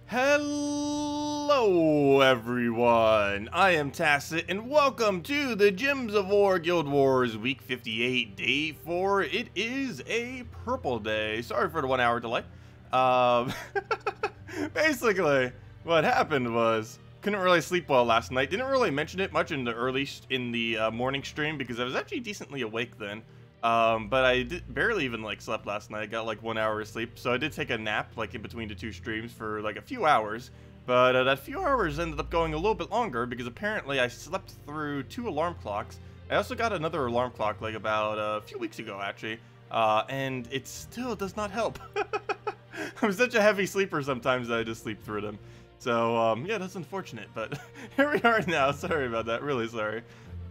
Hello everyone, I am Tacet and welcome to the Gems of War Guild Wars Week 58, Day 4. It is a purple day. Sorry for the 1 hour delay. Basically, what happened was, couldn't really sleep well last night. Didn't really mention it much in the morning stream because I was actually decently awake then. But I barely even slept last night. I got 1 hour of sleep, so I did take a nap in between the two streams for a few hours. But that few hours ended up going a little bit longer because apparently I slept through 2 alarm clocks. I also got another alarm clock about a few weeks ago actually, and it still does not help. I'm such a heavy sleeper sometimes that I just sleep through them. So yeah, that's unfortunate, but here we are now. Sorry about that, really sorry.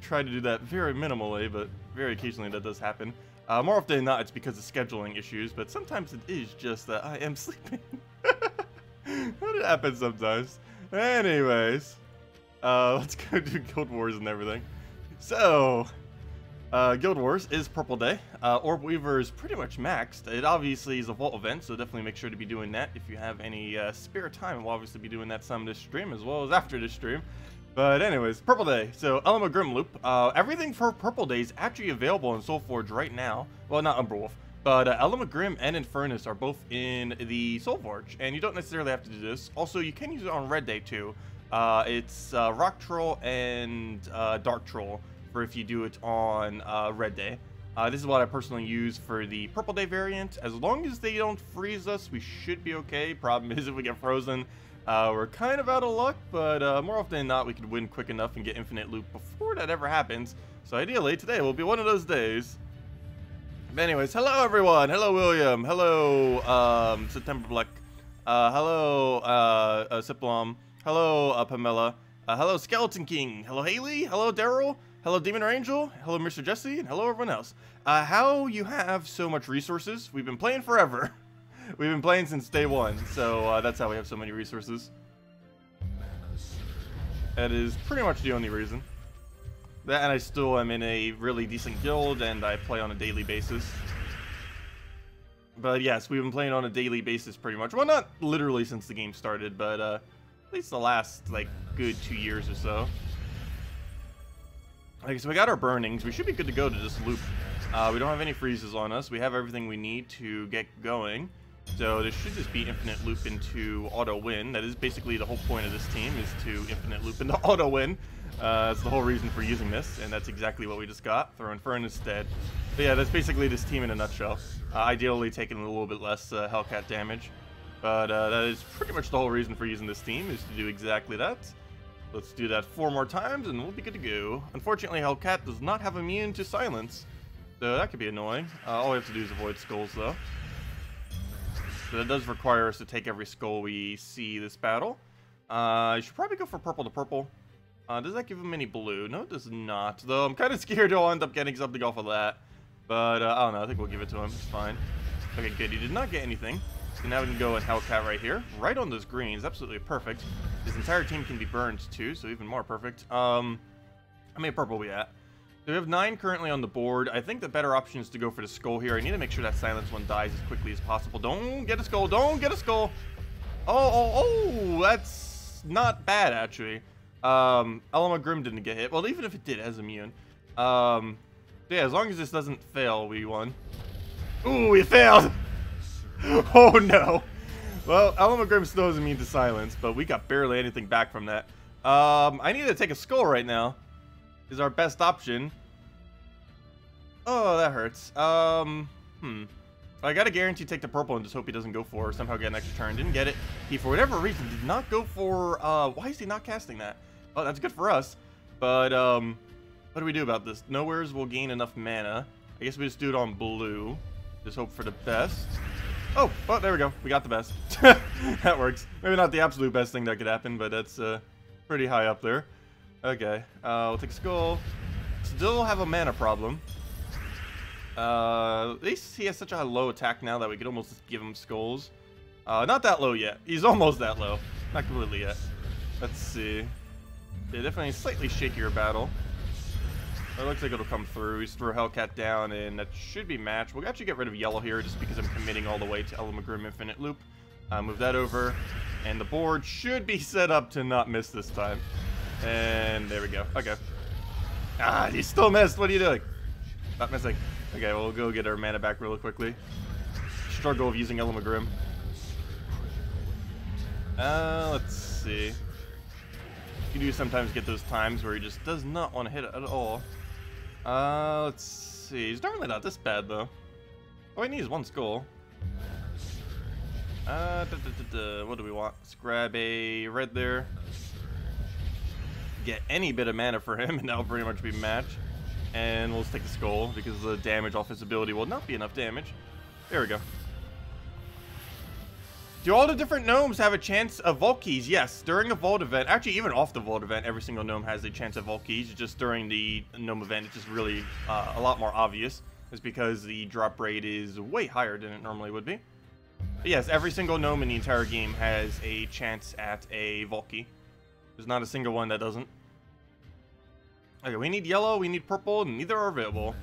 Try to do that very minimally, but very occasionally that does happen. More often than not, it's because of scheduling issues, but sometimes it is just that I am sleeping. That happens sometimes. Anyways, let's go do Guild Wars and everything. So, Guild Wars is Purple Day. Orbweaver is pretty much maxed. It obviously is a vault event, so definitely make sure to be doing that. If you have any spare time, we'll obviously be doing that some this stream as well as after this stream. But anyways, Purple Day. So Element Grim Loop. Everything for Purple Day is actually available in Soulforge right now. Well, not Umberwolf, but Element Grim and Infernus are both in the Soulforge, and you don't necessarily have to do this. Also, you can use it on Red Day too. It's Rock Troll and Dark Troll for if you do it on Red Day. This is what I personally use for the Purple Day variant. As long as they don't freeze us, we should be okay. Problem is if we get frozen, we're kind of out of luck, but more often than not, we could win quick enough and get infinite loot before that ever happens. So ideally, today will be one of those days. But anyways, hello everyone. Hello William. Hello September Black. Hello Siplom. Hello Pamela. Hello Skeleton King. Hello Haley. Hello Daryl. Hello Demon or Angel. Hello Mr. Jesse. And hello everyone else. How you have so much resources? We've been playing forever. We've been playing since day 1, so that's how we have so many resources. That is pretty much the only reason. That, and I still am in a really decent guild, and I play on a daily basis. But yes, we've been playing on a daily basis pretty much. Well, not literally since the game started, but at least the last, good 2 years or so. Okay, so we got our burnings. We should be good to go to this loop. We don't have any freezes on us. We have everything we need to get going. So this should just be infinite loop into auto win. That is basically the whole point of this team, is to infinite loop into auto win. That's the whole reason for using this, and that's exactly what we just got. Throw Infernus instead. But yeah, that's basically this team in a nutshell. Ideally taking a little bit less Hellcat damage. But that is pretty much the whole reason for using this team, is to do exactly that. Let's do that 4 more times and we'll be good to go. Unfortunately, Hellcat does not have immune to silence, so that could be annoying. All we have to do is avoid skulls though. So that does require us to take every skull we see this battle. I should probably go for purple to purple. Does that give him any blue? No, it does not. Though I'm kind of scared he'll end up getting something off of that. But I don't know. I think we'll give it to him. It's fine. Okay, good. He did not get anything. So now we can go with Hellcat right here. Right on those greens. Absolutely perfect. His entire team can be burned too, so even more perfect. How many purple are we at? So we have 9 currently on the board. I think the better option is to go for the skull here. I need to make sure that silence one dies as quickly as possible. Don't get a skull. Don't get a skull. Oh, that's not bad, actually. Element Grim didn't get hit. Well, even if it did, it has immune. Yeah, as long as this doesn't fail, we won. Ooh, we failed. Oh, no. Well, Element Grim still is immune to silence, but we got barely anything back from that. I need to take a skull right now. Is our best option. Oh, that hurts. I gotta guarantee take the purple and just hope he doesn't go for, or somehow get an extra turn. Didn't get it. He, for whatever reason, did not go for, why is he not casting that? Well, that's good for us. But, what do we do about this? Nowheres will gain enough mana. I guess we just do it on blue. Just hope for the best. Oh, well, there we go. We got the best. That works. Maybe not the absolute best thing that could happen, but that's, pretty high up there. Okay, we'll take skull. Still have a mana problem. At least he has such a low attack now that we could almost just give him skulls. Not that low yet. He's almost that low. Not completely yet. Let's see. Yeah, definitely a slightly shakier battle. It looks like it'll come through. We just throw Hellcat down, and that should be matched. We'll actually get rid of yellow here just because I'm committing all the way to Element Grim Infinite Loop. Move that over. And the board should be set up to not miss this time. And there we go. Okay. Ah, you still missed. What are you doing? Not missing. Okay, we'll go get our mana back really quickly. Struggle of using Ellcarjen. Let's see. You do sometimes get those times where he just does not want to hit it at all. Let's see. He's normally not this bad, though. All he needs is one skull. What do we want? Let's grab a red there. Get any bit of mana for him, and that'll pretty much be matched. And we'll just take the skull, because the damage off his ability will not be enough damage. There we go. Do all the different gnomes have a chance of vault keys? Yes, during a vault event, actually even off the vault event, every single gnome has a chance of vault keys. Just during the gnome event, it's just really a lot more obvious. It's because the drop rate is way higher than it normally would be. But yes, every single gnome in the entire game has a chance at a vault key. There's not a single one that doesn't. Okay, we need yellow, we need purple, and neither are available.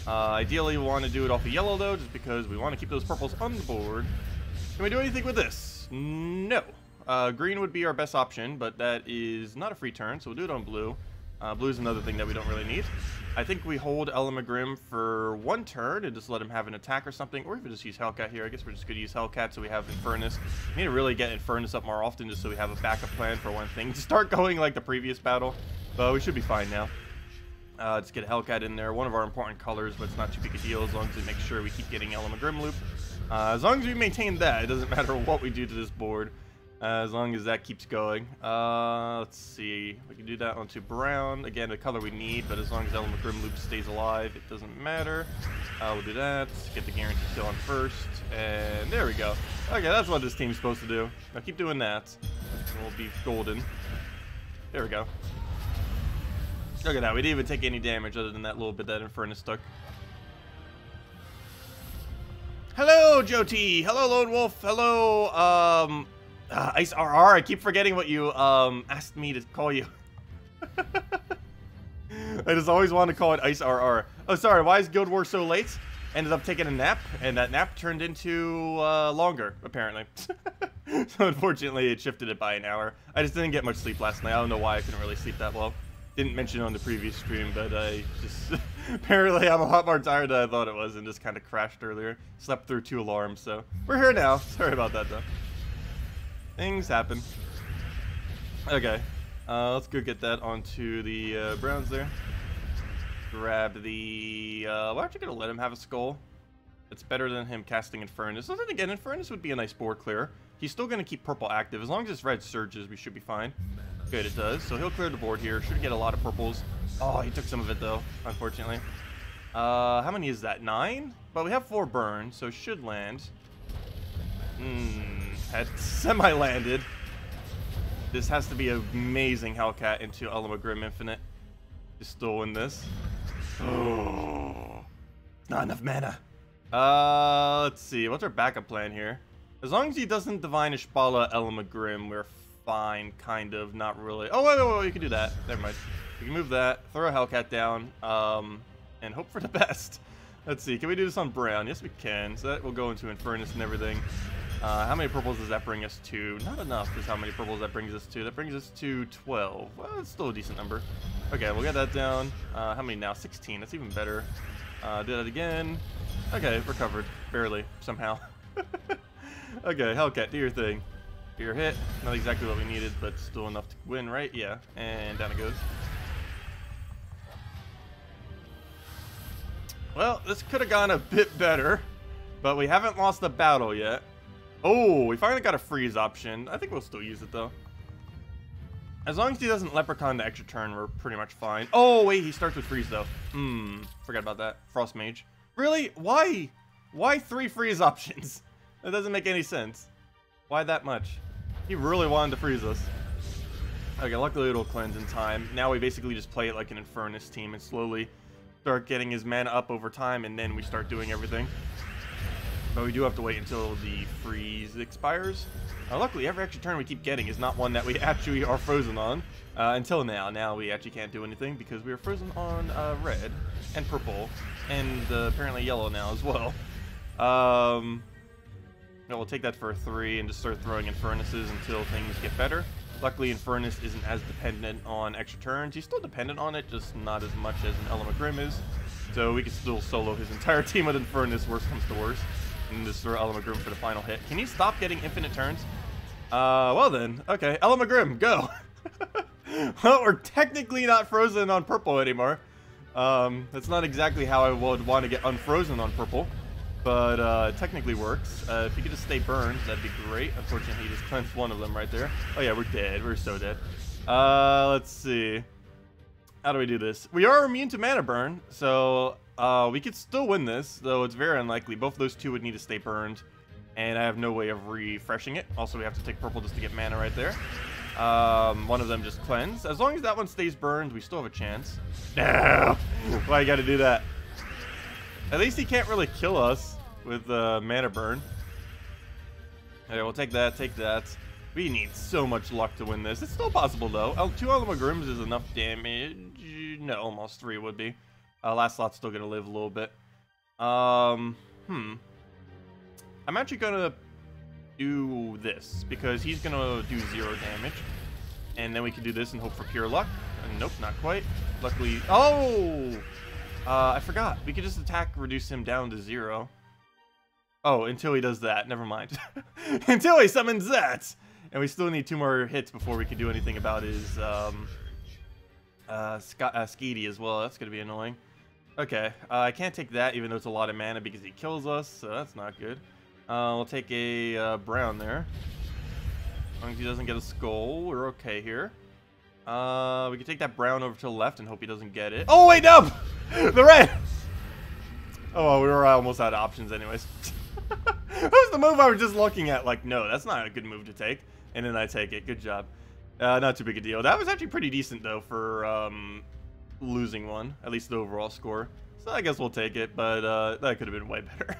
Ideally, we want to do it off of yellow, though, just because we want to keep those purples on the board. Can we do anything with this? No. Green would be our best option, but that is not a free turn, so we'll do it on blue. Blue is another thing that we don't really need. I think we hold Ellcarjen for one turn and just let him have an attack or something, or even just use Hellcat here. I guess we're just going to use Hellcat so we have Infernus. We need to really get Infernus up more often just so we have a backup plan for one thing. To start going like the previous battle, but we should be fine now. Just get a Hellcat in there, one of our important colors, but it's not too big a deal as long as we make sure we keep getting Ellcarjen loop. As long as we maintain that, it doesn't matter what we do to this board, as long as that keeps going. Let's see, we can do that onto brown, again the color we need, but as long as Ellcarjen loop stays alive, it doesn't matter. We'll do that, get the guarantee kill on first, and there we go. Okay, that's what this team's supposed to do. Now keep doing that, and we'll be golden. There we go. Look at that, we didn't even take any damage other than that little bit that Infernus took. Hello, Joe T. Hello, Lone Wolf. Hello, Ice RR. I keep forgetting what you asked me to call you. I just always want to call it Ice RR. Oh, sorry. Why is Guild Wars so late? Ended up taking a nap, and that nap turned into longer, apparently. So unfortunately, it shifted it by an hour. I just didn't get much sleep last night. I don't know why I couldn't really sleep that well. Didn't mention it on the previous stream, but I just apparently I'm a lot more tired than I thought it was and just kind of crashed earlier. Slept through 2 alarms, so we're here now. Sorry about that, though. Things happen. Okay, let's go get that onto the browns there. Grab the... we're actually going to let him have a skull. It's better than him casting Infernus. So then again, Infernus would be a nice board clear. He's still going to keep purple active. As long as his red surges, we should be fine. Good, it does. So he'll clear the board here. Should get a lot of purples. Oh, he took some of it, though, unfortunately. How many is that? 9? But we have 4 burns, so should land. Had semi-landed. This has to be an amazing Hellcat into Ellcarjen Infinite to still win this. Oh, not enough mana. Let's see. What's our backup plan here? As long as he doesn't Divine Ishbala Ellcarjen, we're fine, kind of, not really. Oh, wait, you can do that. Never mind. We can move that, throw a Hellcat down, and hope for the best. Let's see, can we do this on brown? Yes, we can. So that will go into Infernus and everything. How many purples does that bring us to? Not enough is how many purples that brings us to. That brings us to 12. Well, it's still a decent number. Okay, we'll get that down. How many now? 16. That's even better. Do that again. Okay, recovered. Barely, somehow. Okay, Hellcat, do your thing. Do your hit. Not exactly what we needed, but still enough to win, right? Yeah. And down it goes. Well, this could have gone a bit better, but we haven't lost the battle yet. Oh, we finally got a freeze option. I think we'll still use it, though. As long as he doesn't Leprechaun the extra turn, we're pretty much fine. Oh, wait, he starts with freeze, though. Forgot about that. Frost Mage. Really? Why? Why 3 freeze options? That doesn't make any sense. Why that much? He really wanted to freeze us. Okay, luckily it'll cleanse in time. Now we basically just play it like an Infernus team and slowly start getting his mana up over time, and then we start doing everything. But we do have to wait until the freeze expires. Luckily, every extra turn we keep getting is not one that we actually are frozen on. Until now. Now we actually can't do anything because we are frozen on red and purple and apparently yellow now as well. No, we'll take that for a 3 and just start throwing Infernus's until things get better. Luckily, Infernus isn't as dependent on extra turns. He's still dependent on it, just not as much as an Element Grim is. So we can still solo his entire team with Infernus, worst comes to worst. And just throw Element Grim for the final hit. Can you stop getting infinite turns? Well then. Okay, Element Grim, go! Well, we're technically not frozen on purple anymore. That's not exactly how I would want to get unfrozen on purple. But it technically works. If you could just stay burned, that'd be great. Unfortunately, you just cleansed one of them right there. Oh yeah, we're dead. We're so dead. Let's see. How do we do this? We are immune to mana burn, so we could still win this, though it's very unlikely. Both of those two would need to stay burned, and I have no way of refreshing it. Also, we have to take purple just to get mana right there. One of them just cleanse. As long as that one stays burned, we still have a chance. No! Why you gotta do that? At least he can't really kill us with mana burn. Okay, we'll take that, take that. We need so much luck to win this. It's still possible, though. 2 Element Grims is enough damage. No, almost 3 would be. Last slot's still gonna live a little bit. I'm actually gonna do this, because he's gonna do 0 damage. And then we can do this and hope for pure luck. Nope, not quite. Luckily... Oh! I forgot. We could just attack, reduce him down to 0. Oh, until he does that. Never mind. Until he summons that! And we still need 2 more hits before we can do anything about his Skeety as well. That's going to be annoying. Okay, I can't take that even though it's a lot of mana because he kills us, so that's not good. We'll take a brown there. As long as he doesn't get a skull, we're okay here. We can take that brown over to the left and hope he doesn't get it. Oh, wait, no! The red! Oh, well, we were almost out of options anyways. That was the move I was just looking at. Like, no, that's not a good move to take. And then I take it. Good job. Not too big a deal. That was actually pretty decent, though, for losing one. At least the overall score. So I guess we'll take it, but that could have been way better.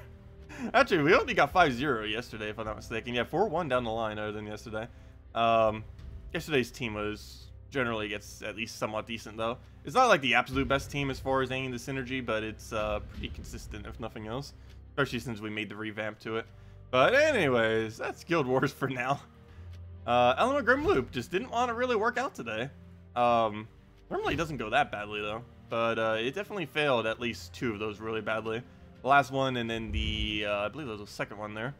Actually, we only got 5-0 yesterday, if I'm not mistaken. Yeah, 4-1 down the line other than yesterday. Yesterday's team was... generally gets at least somewhat decent, though. It's not like the absolute best team as far as aiming the synergy, but it's pretty consistent, if nothing else. Especially since we made the revamp to it. But anyways, that's Guild Wars for now. Element Grim Loop just didn't want to really work out today. Normally it doesn't go that badly, though. But it definitely failed at least 2 of those really badly. The last one and then the, I believe there was a second one there.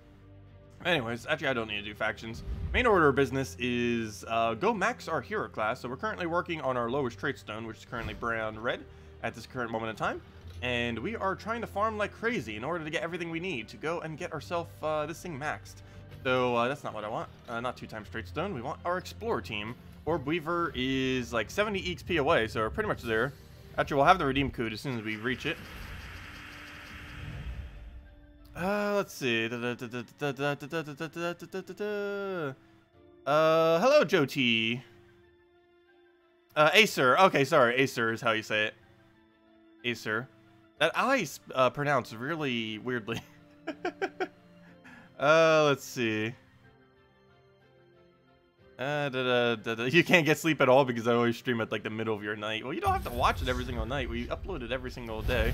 Anyways, actually I don't need to do factions. Main order of business is go max our hero class. So we're currently working on our lowest trait stone, which is currently brown-red at this current moment in time. And we are trying to farm like crazy in order to get everything we need to go and get ourselves this thing maxed. So that's not what I want. Not 2 times trait stone. We want our explorer team. Orbweaver is like 70 EXP away, so we're pretty much there. Actually, we'll have the redeem code as soon as we reach it. Let's see. Hello, Joe T. Acer. Okay, sorry. Acer is how you say it. Acer. That I pronounced really weirdly. Let's see. You can't get sleep at all because I always stream at like the middle of your night. Well, you don't have to watch it every single night. We upload it every single day.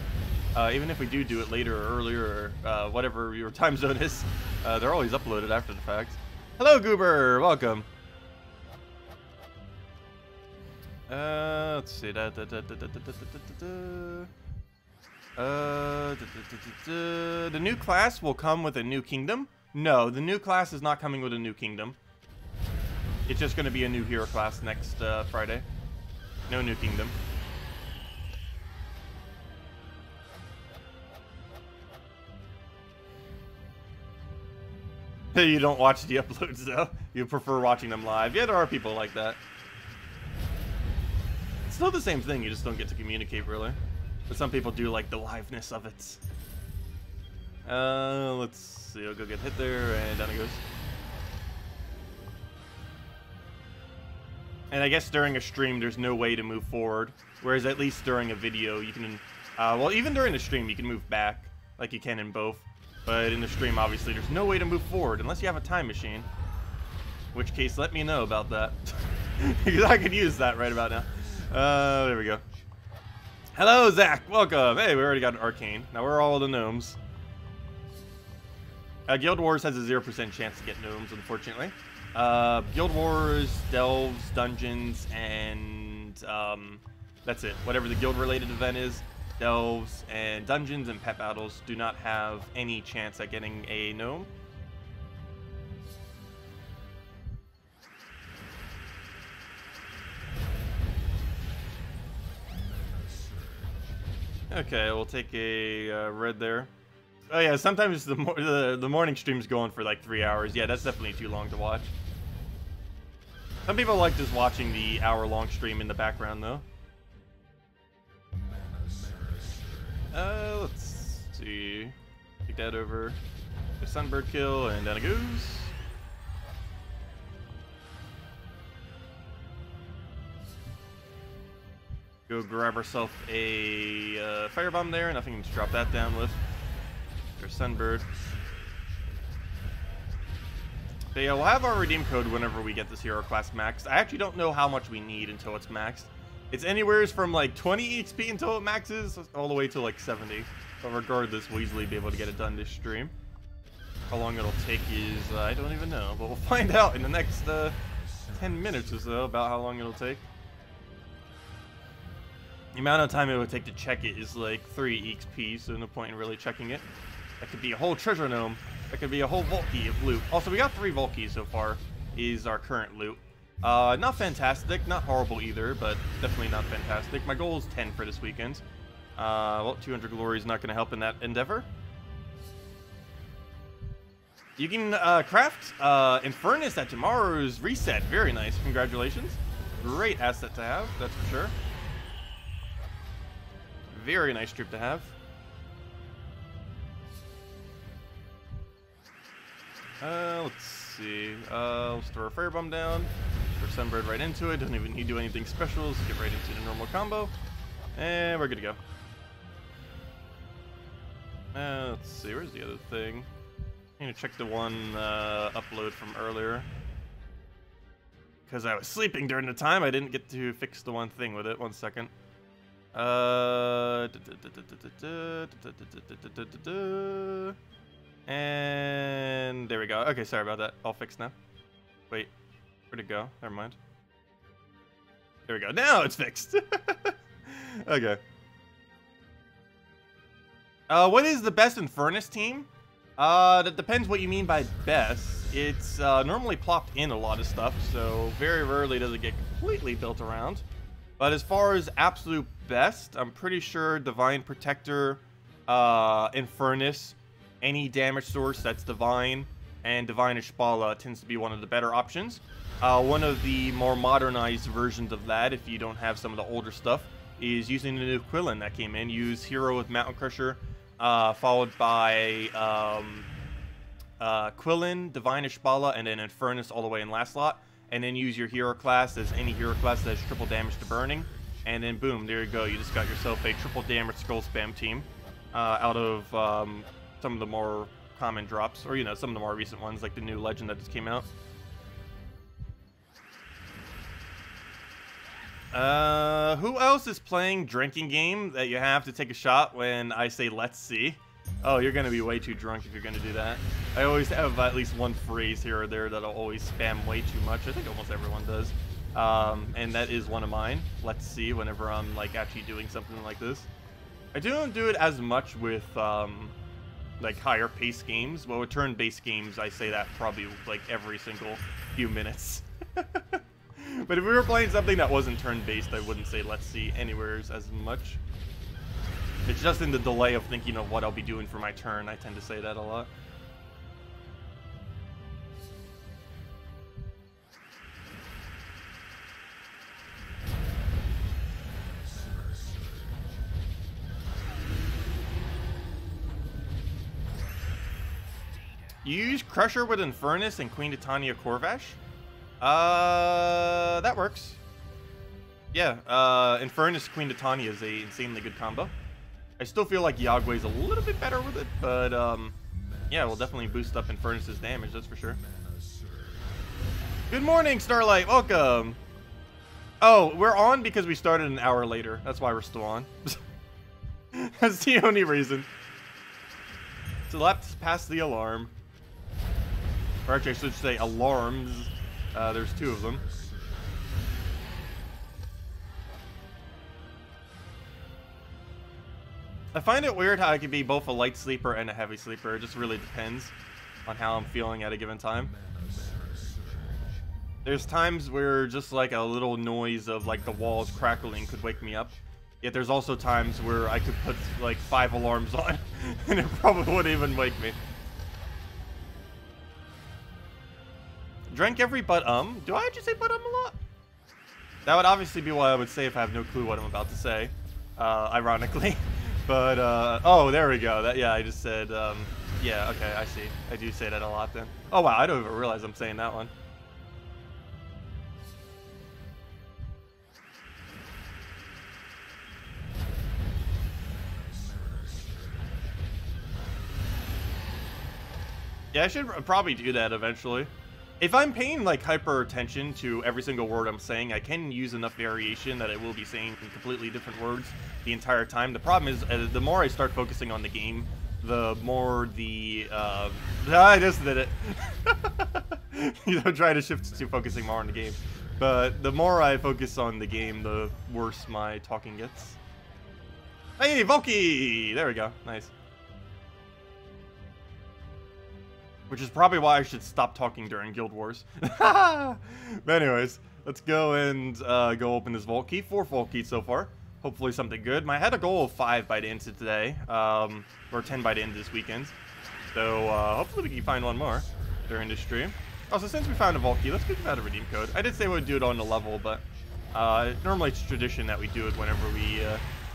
Even if we do it later or earlier or whatever your time zone is, they're always uploaded after the fact. Hello, Goober. Welcome. Let's see. The new class will come with a new kingdom. No, the new class is not coming with a new kingdom. It's just going to be a new hero class next Friday. No new kingdom. You don't watch the uploads, though. You prefer watching them live. Yeah, there are people like that. It's still the same thing. You just don't get to communicate, really. But some people do like the liveness of it. Let's see. I'll go get hit there, and down it goes. And I guess during a stream, there's no way to move forward. Whereas at least during a video, you can... well, even during the stream, you can move back. Like you can in both. But in the stream, obviously, there's no way to move forward unless you have a time machine. In which case, let me know about that. Because I could use that right about now. There we go. Hello, Zach. Welcome. Hey, we already got an arcane. Now we're all the gnomes. Guild Wars has a 0% chance to get gnomes, unfortunately. Guild Wars, Delves, Dungeons, and that's it. Whatever the guild-related event is, Delves and Dungeons and Pet Battles do not have any chance at getting a gnome. Okay, we'll take a red there. Oh yeah, sometimes the morning stream's going for like 3 hours. Yeah, that's definitely too long to watch. Some people like just watching the hour-long stream in the background, though. Let's see. Take that over. A Sunbird kill, and down it goes. Go grab ourselves a firebomb there. Nothing to drop that down with. There's Sunbird. But yeah, we'll have our redeem code whenever we get this hero class maxed. I actually don't know how much we need until it's maxed. It's anywhere from like 20 XP until it maxes, all the way to like 70. But regardless, we'll easily be able to get it done this stream. How long it'll take is, I don't even know. But we'll find out in the next 10 minutes or so about how long it'll take. The amount of time it would take to check it is like 3 XP, so no point in really checking it. That could be a whole treasure gnome. That could be a whole vault key of loot. Also, we got 3 vault keys so far, is our current loot. Not fantastic, not horrible either, but definitely not fantastic. My goal is 10 for this weekend. Well, 200 glory is not going to help in that endeavor. You can craft Infernus at tomorrow's reset. Very nice. Congratulations. Great asset to have, that's for sure. Very nice trip to have. Let's see. Let's throw a firebomb down. Throw Sunbird right into it. Doesn't even need to do anything special. Let's get right into the normal combo. And we're good to go. Let's see. Where's the other thing? I'm gonna check the one upload from earlier. Because I was sleeping during the time, I didn't get to fix the one thing with it. 1 second. And there we go. Okay, sorry about that. All fixed now. Wait, where'd it go? Never mind. There we go. Now it's fixed. Okay. What is the best Infernus team? That depends what you mean by best. It's normally plopped in a lot of stuff, so very rarely does it get completely built around. But as far as absolute best, I'm pretty sure Divine Protector, Infernus, any damage source that's Divine, and Divine Ishbala tends to be one of the better options. One of the more modernized versions of that, if you don't have some of the older stuff, is using the new Quillen that came in. Use Hero with Mountain Crusher, followed by Quillen, Divine Ishbala, and then Infernus all the way in last slot. And then use your hero class as any hero class that has triple damage to burning. And then boom, there you go. You just got yourself a triple damage skull spam team out of some of the more common drops. Or, you know, some of the more recent ones, like the new legend that just came out. Who else is playing drinking game that you have to take a shot when I say let's see? Oh, you're going to be way too drunk if you're going to do that. I always have at least one phrase here or there that I'll always spam way too much. I think almost everyone does. And that is one of mine. Let's see, whenever I'm like actually doing something like this. I don't do it as much with like higher pace games. Well, with turn-based games, I say that probably like every single few minutes. But if we were playing something that wasn't turn-based, I wouldn't say let's see anywhere as much. It's just in the delay of thinking of what I'll be doing for my turn. I tend to say that a lot. You use Crusher with Infernus and Queen Titania Corvash? That works. Yeah, Infernus Queen Titania is a insanely good combo. I still feel like Yagwe's a little bit better with it, but yeah, we'll definitely boost up Infernus's damage, that's for sure. Good morning, Starlight, welcome! Oh, we're on because we started an hour later. That's why we're still on. That's the only reason. So let's pass the alarm. Or actually, I should say alarms. There's 2 of them. I find it weird how I can be both a light sleeper and a heavy sleeper. It just really depends on how I'm feeling at a given time. There's times where just like a little noise of like the walls crackling could wake me up. Yet there's also times where I could put like 5 alarms on and it probably wouldn't even wake me. Drank every but do I just say but a lot? That would obviously be what I would say if I have no clue what I'm about to say, ironically. But oh, there we go. That, yeah, I just said yeah, okay, I see. I do say that a lot then. Oh wow, I don't even realize I'm saying that one. Yeah, I should probably do that eventually. If I'm paying like hyper attention to every single word I'm saying, I can use enough variation that I will be saying completely different words the entire time. The problem is, the more I start focusing on the game, the more the I just did it. You know, try to shift to focusing more on the game. But the more I focus on the game, the worse my talking gets. Hey, Volky! There we go. Nice. Which is probably why I should stop talking during Guild Wars. But anyways, let's go and go open this vault key. 4 vault keys so far. Hopefully something good. I had a goal of 5 by the end of today. Or 10 by the end of this weekend. So hopefully we can find one more during this stream. Also, since we found a vault key, let's give out a redeem code. I did say we would do it on the level, but normally it's tradition that we do it whenever we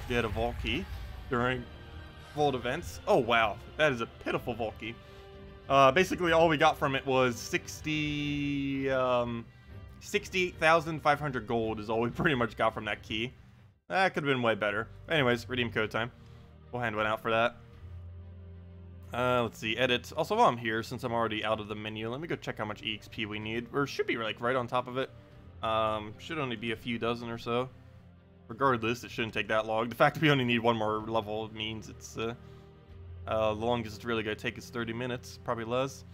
get a vault key during vault events. Oh wow, that is a pitiful vault key. Basically, all we got from it was 68,500 gold is all we pretty much got from that key. That could have been way better. Anyways, redeem code time. We'll hand one out for that. Let's see, edit. Also, while I'm here, since I'm already out of the menu, let me go check how much EXP we need. Or should be like right on top of it. Should only be a few dozen or so. Regardless, it shouldn't take that long. The fact that we only need 1 more level means it's the longest it's really going to take is 30 minutes, probably less.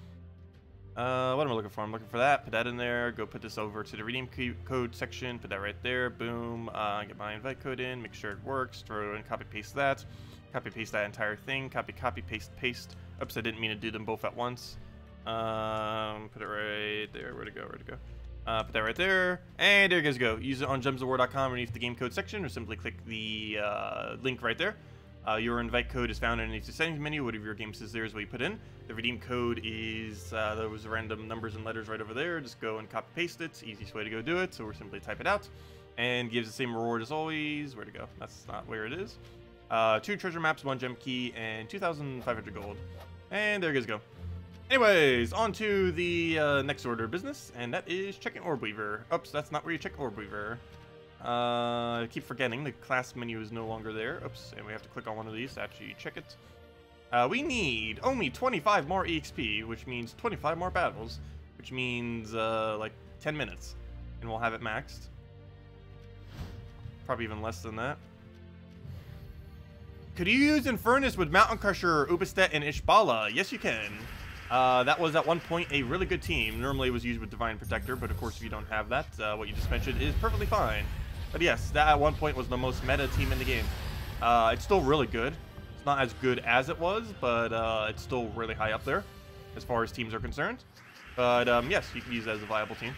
What am I looking for? I'm looking for that. Put that in there. Go put this over to the redeem code section. Put that right there. Boom. Get my invite code in. Make sure it works. Throw and copy paste that. Copy paste that entire thing. Copy paste paste. Oops, I didn't mean to do them both at once. Put it right there. Where'd it go? Put that right there. And there you guys go. Use it on gemsofwar.com underneath the game code section, or simply click the link right there. Your invite code is found underneath the settings menu. Whatever your game says there is what you put in. The redeem code is those random numbers and letters right over there. Just go and copy paste it. Easiest way to go do it. So we're simply type it out. And gives the same reward as always. Where to go? That's not where it is. 2 treasure maps, 1 gem key, and 2,500 gold. And there you guys go. Anyways, on to the next order of business. And that is checking Orbweaver. Oops, that's not where you check Orbweaver. I keep forgetting the class menu is no longer there. Oops, and we have to click on one of these to actually check it. We need only 25 more EXP, which means 25 more battles, which means like 10 minutes, and we'll have it maxed. Probably even less than that. Could you use Infernus with Mountain Crusher, Ubistet, and Ishbala? Yes, you can. That was at one point a really good team. Normally it was used with Divine Protector, but of course if you don't have that, what you just mentioned is perfectly fine. But yes, that at one point was the most meta team in the game. It's still really good. It's not as good as it was, but it's still really high up there as far as teams are concerned. But yes, you can use that as a viable team.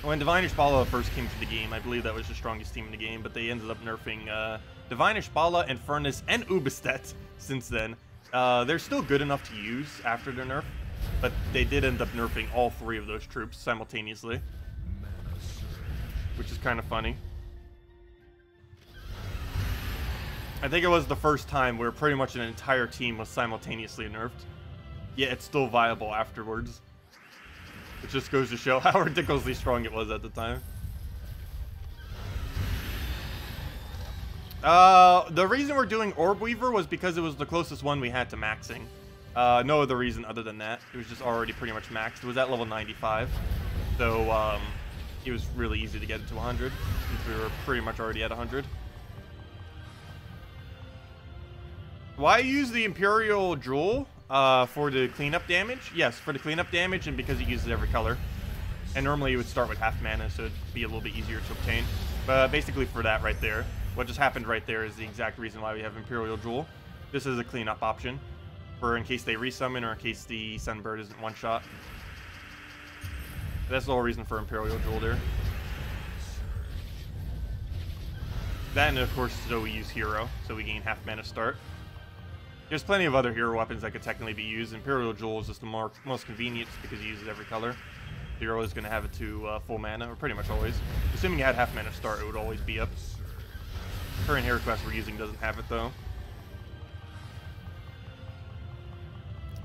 When Divine Ishbala first came to the game, I believe that was the strongest team in the game, but they ended up nerfing Divine Ishbala, Infernus, and Ubistet since then. They're still good enough to use after their nerf, but they did end up nerfing all 3 of those troops simultaneously, which is kind of funny. I think it was the first time where pretty much an entire team was simultaneously nerfed, yet it's still viable afterwards. It just goes to show how ridiculously strong it was at the time. The reason we're doing Orbweaver was because it was the closest one we had to maxing. No other reason other than that. It was just already pretty much maxed. It was at level 95. So, it was really easy to get it to 100, since we were pretty much already at 100. Why use the Imperial Jewel? for the cleanup damage. Yes, for the cleanup damage, and because it uses every color. And normally you would start with half mana, so it'd be a little bit easier to obtain. But basically for that right there, what just happened right there is the exact reason why we have Imperial Jewel. This is a cleanup option for in case they resummon or in case the Sunbird isn't one-shot. That's the whole reason for Imperial Jewel there. That, and of course, so we use Hero, so we gain half mana start. There's plenty of other hero weapons that could technically be used. Imperial Jewel is just the most convenient because it uses every color. Hero is going to have it to full mana, or pretty much always. Assuming you had half mana start, it would always be up. Current hero class we're using doesn't have it, though.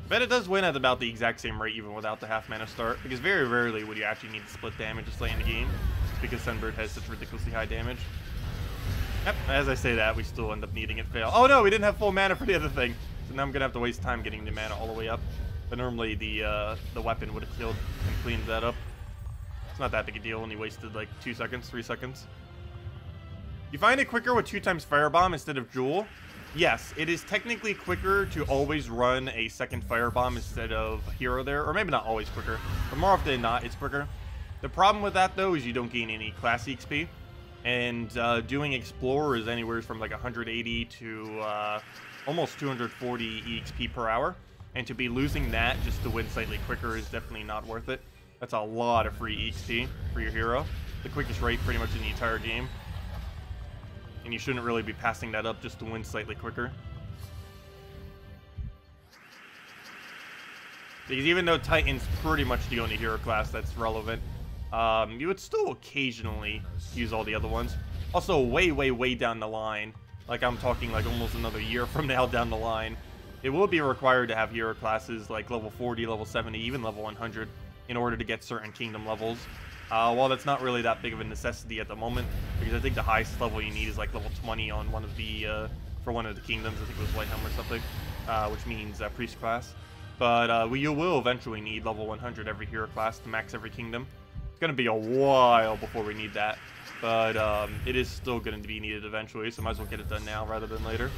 But it does win at about the exact same rate even without the half mana start, because very rarely would you actually need to split damage just late in the game, just because Sunbird has such ridiculously high damage. Yep, as I say that, we still end up needing it fail. Oh no, we didn't have full mana for the other thing. So now I'm going to have to waste time getting the mana all the way up. But normally the weapon would have killed and cleaned that up. It's not that big a deal when you wasted like 2 seconds, 3 seconds. You find it quicker with 2 times Firebomb instead of Jewel? Yes, it is technically quicker to always run a second Firebomb instead of Hero there. Or maybe not always quicker, but more often than not, it's quicker. The problem with that though is you don't gain any class XP. And doing Explorer is anywhere from like 180 to almost 240 EXP per hour. And to be losing that just to win slightly quicker is definitely not worth it. That's a lot of free EXP for your hero. The quickest rate pretty much in the entire game. And you shouldn't really be passing that up just to win slightly quicker. Because even though Titan's pretty much the only hero class that's relevant, you would still occasionally use all the other ones. Also, way down the line, like I'm talking like almost another year from now down the line, it will be required to have hero classes like level 40, level 70, even level 100 in order to get certain kingdom levels. While that's not really that big of a necessity at the moment, because I think the highest level you need is like level 20 on one of the, for one of the kingdoms, I think it was Whitehelm or something, which means priest class. But you will eventually need level 100 every hero class to max every kingdom. It's going to be a while before we need that, but it is still going to be needed eventually, so might as well get it done now rather than later.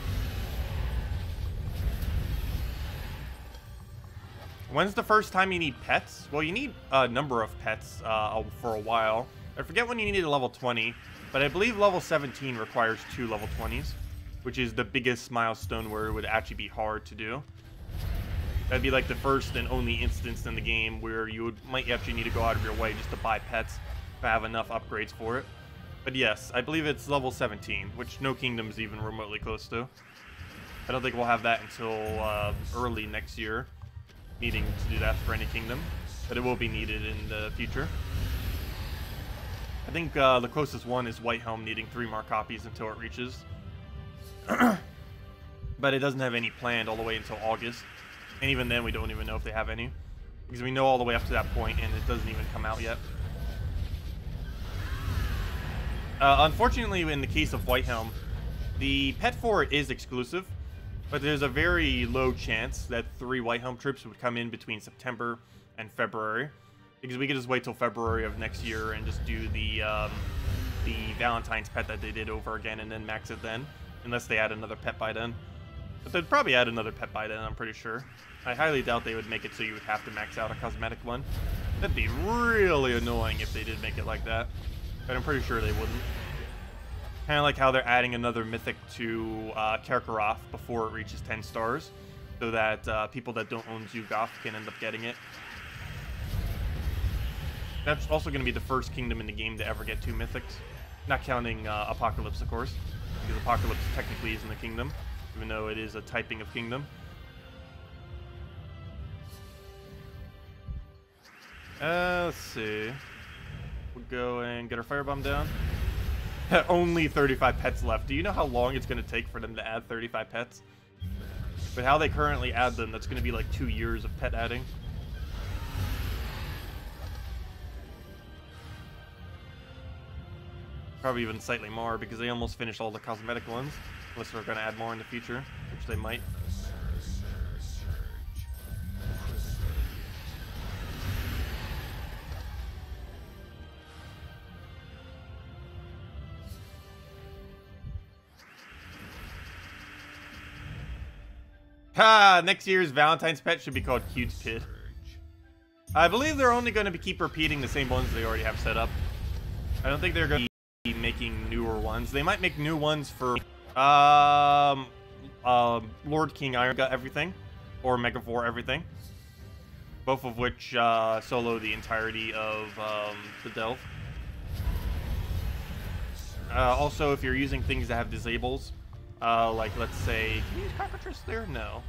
When's the first time you need pets? Well, you need a number of pets for a while. I forget when you needed a level 20, but I believe level 17 requires 2 level 20s, which is the biggest milestone where it would actually be hard to do. That'd be like the first and only instance in the game where you might actually need to go out of your way just to buy pets to have enough upgrades for it. But yes, I believe it's level 17, which no kingdom's even remotely close to. I don't think we'll have that until early next year, needing to do that for any kingdom, but it will be needed in the future. I think the closest one is Whitehelm needing 3 more copies until it reaches. But it doesn't have any planned all the way until August. And even then, we don't even know if they have any. Because we know all the way up to that point, and it doesn't even come out yet. Unfortunately, in the case of Whitehelm, the pet for it is exclusive. But there's a very low chance that 3 Whitehelm trips would come in between September and February. Because we could just wait till February of next year and just do the Valentine's pet that they did over again and then max it then. Unless they add another pet by then. But they'd probably add another pet by then, I'm pretty sure. I highly doubt they would make it so you would have to max out a cosmetic one. That'd be really annoying if they did make it like that. But I'm pretty sure they wouldn't. Kind of like how they're adding another mythic to Karkaroth before it reaches 10 stars. So that people that don't own Zugoth can end up getting it. That's also going to be the first kingdom in the game to ever get 2 mythics. Not counting Apocalypse, of course. Because Apocalypse technically isn't a kingdom, even though it is a typing of kingdom. Let's see. We'll go and get our firebomb down. Only 35 pets left. Do you know how long it's going to take for them to add 35 pets? But how they currently add them, that's going to be like 2 years of pet adding. Probably even slightly more, because they almost finished all the cosmetic ones. Unless they're going to add more in the future, which they might. Ha! Next year's Valentine's pet should be called Cupid. I believe they're only going to keep repeating the same ones they already have set up. I don't think they're going to be making newer ones. They might make new ones for Lord King Iron Gut everything, or Megavore everything. Both of which solo the entirety of the Delve. Also, if you're using things that have disables, like let's say, can you use Cockatrice there? No.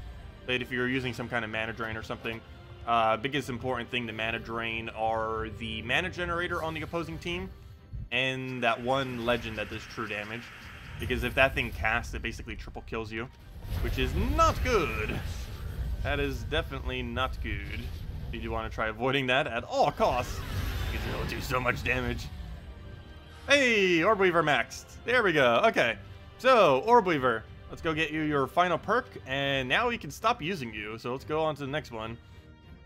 But if you're using some kind of mana drain or something, biggest important thing to mana drain are the mana generator on the opposing team and that one legend that does true damage. Because if that thing casts, it basically triple kills you, which is not good. That is definitely not good. You do want to try avoiding that at all costs, because it'll do so much damage. Hey, Orbweaver maxed. There we go. Okay, so Orbweaver, let's go get you your final perk, and now we can stop using you. So let's go on to the next one.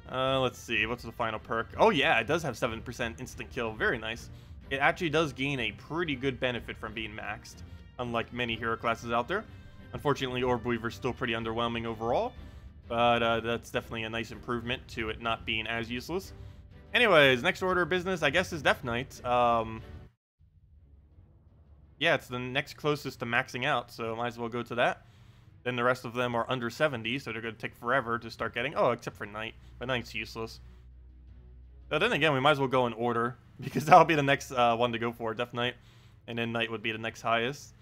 Let's see, what's the final perk? Oh yeah, it does have 7% instant kill. Very nice. It actually does gain a pretty good benefit from being maxed, unlike many hero classes out there. Unfortunately, Orbweaver's still pretty underwhelming overall, but that's definitely a nice improvement to it not being as useless. Anyways, next order of business, I guess, is Death Knight. Yeah, it's the next closest to maxing out, so might as well go to that. Then the rest of them are under 70, so they're going to take forever to start getting. Oh, except for Knight, but Knight's useless. But then again, we might as well go in order, because that'll be the next one to go for, Death Knight. And then Knight would be the next highest.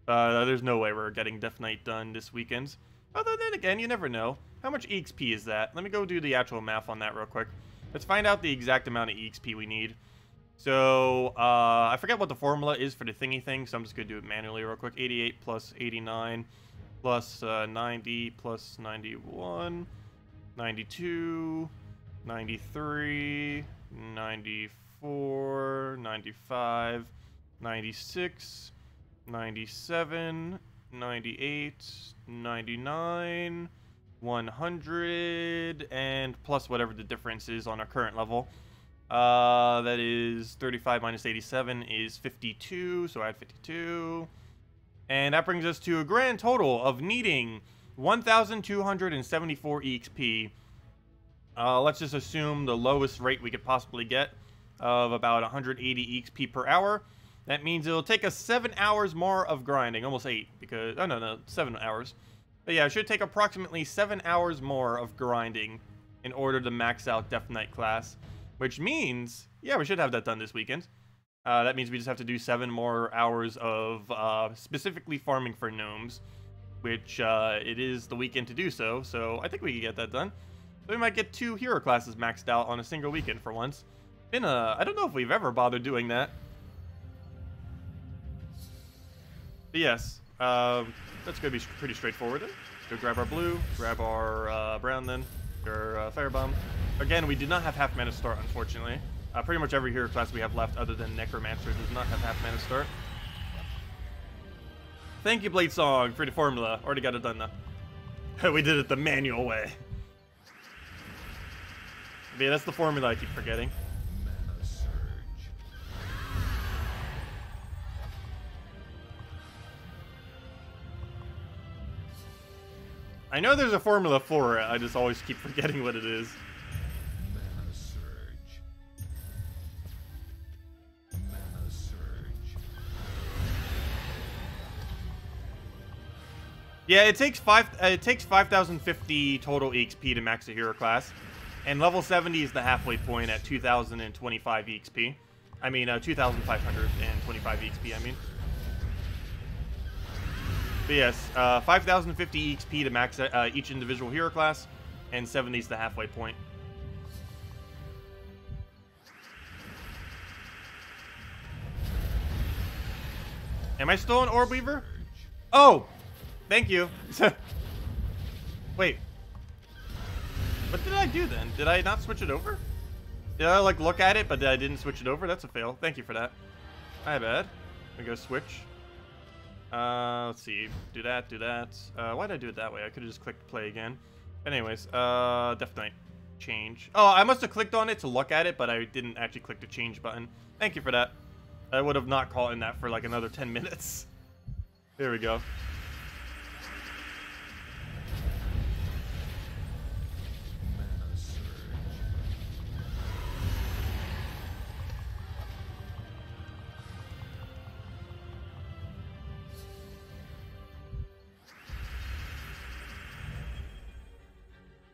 There's no way we're getting Death Knight done this weekend. Although then again, you never know. How much EXP is that? Let me go do the actual math on that real quick. Let's find out the exact amount of EXP we need. So, I forget what the formula is for the thingy thing, so I'm just going to do it manually real quick. 88 plus 89 plus 90 plus 91, 92, 93, 94, 95, 96, 97, 98, 99, 100, and plus whatever the difference is on our current level. That is 35 minus 87 is 52, so add 52. And that brings us to a grand total of needing 1,274 EXP. Let's just assume the lowest rate we could possibly get of about 180 EXP per hour. That means it'll take us 7 hours more of grinding, almost 8, because, oh no, 7 hours. But yeah, it should take approximately 7 hours more of grinding in order to max out Death Knight class. Which means, yeah, we should have that done this weekend. That means we just have to do 7 more hours of specifically farming for gnomes, which it is the weekend to do so. So I think we can get that done. So we might get 2 hero classes maxed out on a single weekend for once. I don't know if we've ever bothered doing that. But yes, that's going to be pretty straightforward then. Go grab our blue, grab our brown then, our firebomb. Again, we do not have half mana start, unfortunately. Pretty much every hero class we have left, other than Necromancer, does not have half mana start. Thank you, Blade Song, for the formula. Already got it done now. We did it the manual way. But yeah, that's the formula I keep forgetting. I know there's a formula for it, I just always keep forgetting what it is. Yeah, it takes 5,050 total EXP to max a hero class, and level 70 is the halfway point at 2,025 EXP. I mean, 2,525 EXP. I mean. But yes, 5,050 EXP to max each individual hero class, and 70 is the halfway point. Am I still an Orbweaver? Oh! Thank you. Wait. What did I do then? Did I not switch it over? Did I, like, look at it, but I didn't switch it over? That's a fail. Thank you for that. My bad. We go switch. Let's see. Do that, do that. Why did I do it that way? I could have just clicked play again. Anyways, Death Knight. Change. Oh, I must have clicked on it to look at it, but I didn't actually click the change button. Thank you for that. I would have not caught in that for, like, another 10 minutes. There we go.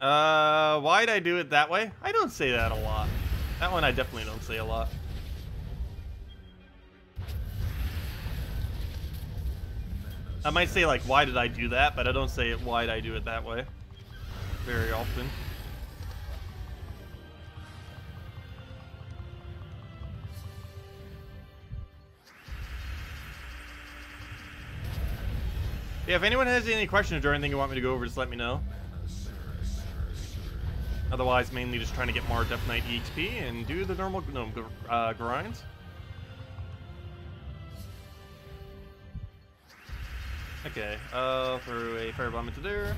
Why'd I do it that way? I don't say that a lot. That one I definitely don't say a lot. I might say, like, why did I do that? But I don't say it, why'd I do it that way? Very often. Yeah, if anyone has any questions or anything you want me to go over, just let me know. Otherwise, mainly just trying to get more Death Knight EXP and do the normal grinds. Okay, throw a firebomb into there.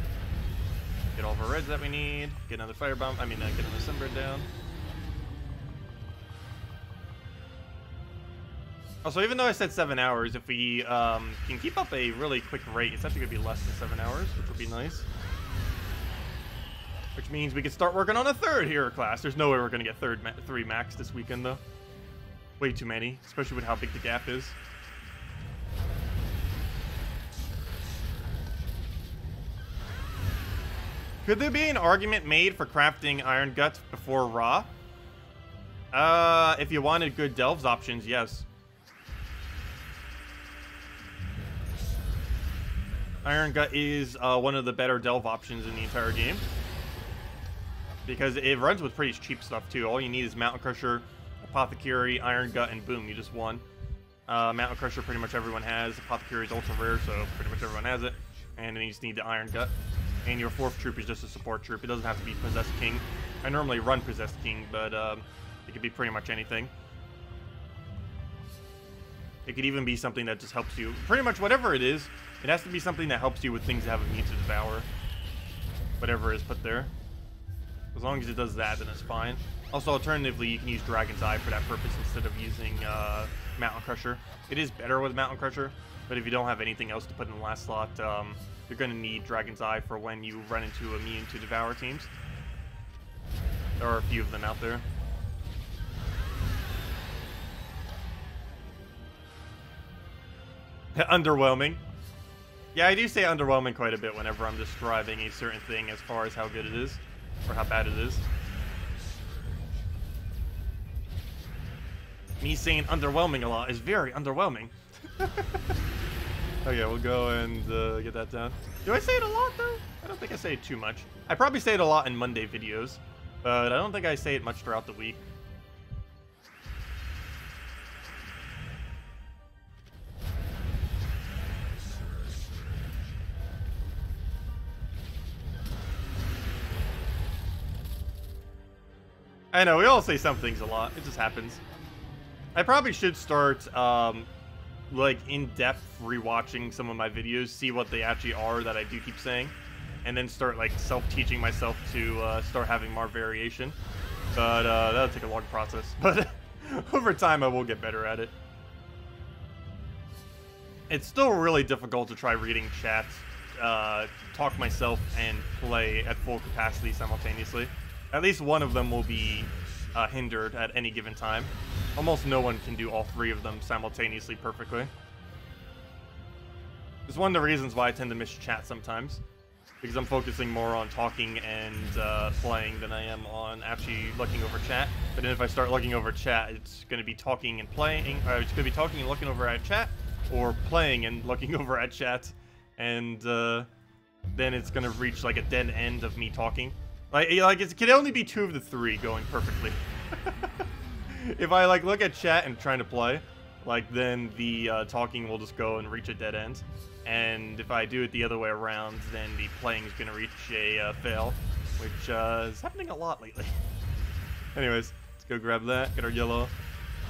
Get all of our reds that we need. Get another firebomb. I mean, get another sunbird down. Also, even though I said 7 hours, if we can keep up a really quick rate, it's actually going to be less than 7 hours, which would be nice. Which means we can start working on a third hero class. There's no way we're going to get 3 max this weekend, though. Way too many, especially with how big the gap is. Could there be an argument made for crafting Iron Gut before Ra? If you wanted good Delves options, yes. Iron Gut is one of the better Delve options in the entire game. Because it runs with pretty cheap stuff, too. All you need is Mountain Crusher, Apothecary, Iron Gut, and boom, you just won. Mountain Crusher pretty much everyone has. Apothecary is ultra rare, so pretty much everyone has it. And then you just need the Iron Gut. And your 4th troop is just a support troop. It doesn't have to be Possessed King. I normally run Possessed King, but it could be pretty much anything. It could even be something that just helps you. Pretty much whatever it is, it has to be something that helps you with things that have immune to devour. Whatever is put there. As long as it does that, then it's fine. Also, alternatively, you can use Dragon's Eye for that purpose instead of using Mountain Crusher. It is better with Mountain Crusher, but if you don't have anything else to put in the last slot, you're going to need Dragon's Eye for when you run into immune to devour teams. There are a few of them out there. Underwhelming. Yeah, I do say underwhelming quite a bit whenever I'm describing a certain thing as far as how good it is, or how bad it is. Me saying underwhelming a lot is very underwhelming. Okay, we'll go and get that down. Do I say it a lot, though? I don't think I say it too much. I probably say it a lot in Monday videos, but I don't think I say it much throughout the week. I know, we all say some things a lot. It just happens. I probably should start, like, in-depth rewatching some of my videos, see what they actually are that I do keep saying, and then start, like, self-teaching myself to start having more variation. But that'll take a long process. But over time, I will get better at it. It's still really difficult to try reading chats, talk myself, and play at full capacity simultaneously. At least one of them will be hindered at any given time. Almost no one can do all 3 of them simultaneously perfectly. It's one of the reasons why I tend to miss chat sometimes. Because I'm focusing more on talking and playing than I am on actually looking over chat. But then if I start looking over chat, it's going to be talking and playing. Or it's going to be talking and looking over at chat. Or playing and looking over at chat. And then it's going to reach like a dead end of me talking. Like it can only be 2 of the 3 going perfectly. If I like look at chat and trying to play, like then the talking will just go and reach a dead end. And if I do it the other way around, then the playing is going to reach a fail, which is happening a lot lately. Anyways, let's go grab that, get our yellow,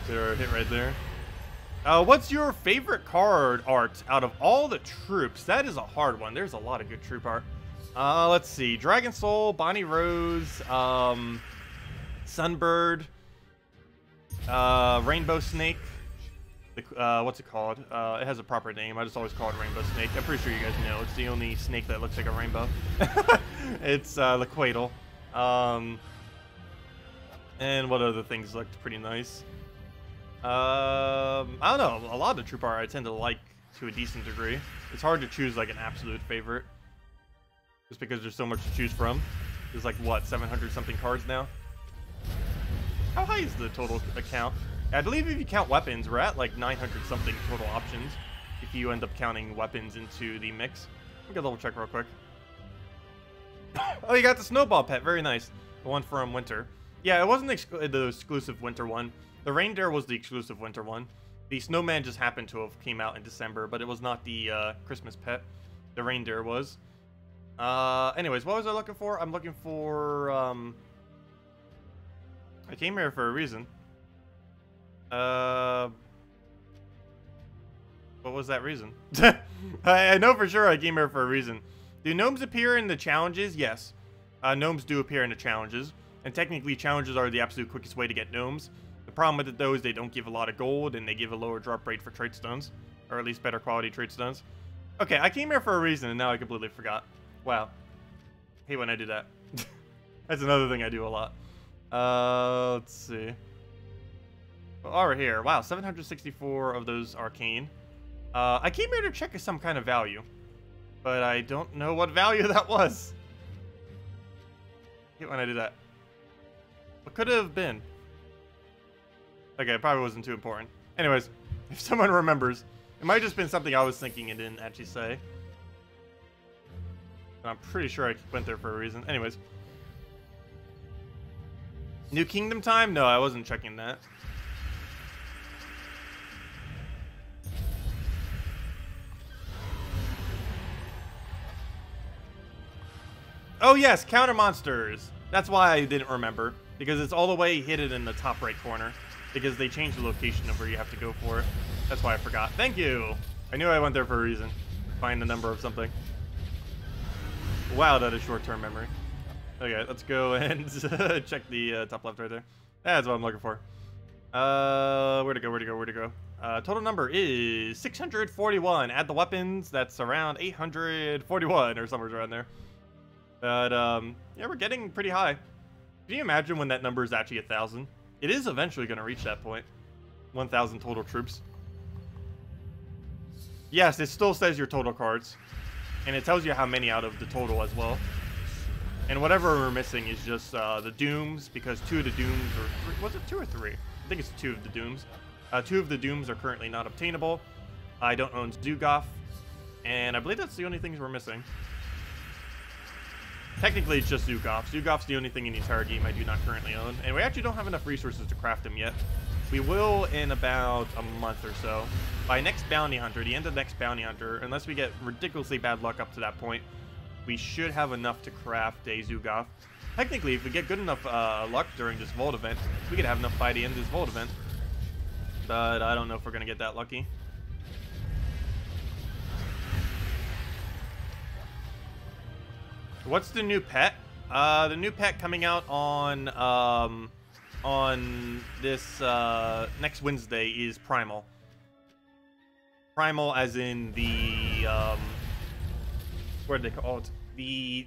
get our hit right there. What's your favorite card art out of all the troops? That is a hard one. There's a lot of good troop art. Let's see. Dragon Soul, Bonnie Rose, Sunbird, Rainbow Snake. What's it called? It has a proper name. I just always call it Rainbow Snake. I'm pretty sure you guys know. It's the only snake that looks like a rainbow. It's Liquidal. And what other things looked pretty nice? I don't know. A lot of the troop art I tend to like to a decent degree. It's hard to choose like an absolute favorite. Just because there's so much to choose from. There's like, what, 700 something cards now? How high is the total account? I believe if you count weapons, we're at like 900 something total options. If you end up counting weapons into the mix. We can double check real quick. Oh, you got the snowball pet. Very nice. The one from Winter. Yeah, it wasn't the exclusive Winter one. The reindeer was the exclusive Winter one. The snowman just happened to have came out in December, but it was not the Christmas pet. The reindeer was. Anyways, what was I looking for? I'm looking for, I came here for a reason. What was that reason? I know for sure I came here for a reason. Do gnomes appear in the challenges? Yes. Gnomes do appear in the challenges. And technically, challenges are the absolute quickest way to get gnomes. The problem with it, though, is they don't give a lot of gold, and they give a lower drop rate for trait stones. Or at least better quality trait stones. Okay, I came here for a reason, and now I completely forgot. Wow. Hate when I do that. That's another thing I do a lot. Let's see. Oh, we're here. Wow, 764 of those arcane. I came here to check some kind of value. But I don't know what value that was. Hate when I do that. What could it have been? Okay, it probably wasn't too important. Anyways, if someone remembers, it might have just been something I was thinking and didn't actually say. And I'm pretty sure I went there for a reason. Anyways. New Kingdom time? No, I wasn't checking that. Oh yes, counter monsters. That's why I didn't remember. Because it's all the way hidden in the top right corner. Because they changed the location of where you have to go for it. That's why I forgot. Thank you! I knew I went there for a reason. Find the number of something. Wow, that is short-term memory. Okay, let's go and check the top left right there. That's what I'm looking for. Where to go? Total number is 641. Add the weapons, that's around 841 or somewhere around there. But, yeah, we're getting pretty high. Can you imagine when that number is actually 1,000? It is eventually going to reach that point. 1,000 total troops. Yes, it still says your total cards. And it tells you how many out of the total as well. And whatever we're missing is just the Dooms, because 2 of the Dooms, or was it 2 or 3? I think it's 2 of the Dooms. 2 of the Dooms are currently not obtainable. I don't own Zugaf, and I believe that's the only things we're missing. Technically, it's just Zugaf. Zugaf's the only thing in the entire game I do not currently own, and we actually don't have enough resources to craft him yet. We will in about a month or so. By next bounty hunter, the end of next bounty hunter, unless we get ridiculously bad luck up to that point, we should have enough to craft a Zugaf. Technically, if we get good enough luck during this Vault event, we could have enough by the end of this Vault event. But I don't know if we're going to get that lucky. What's the new pet? The new pet coming out on this next Wednesday is Primal. Primal as in the what do they call it? The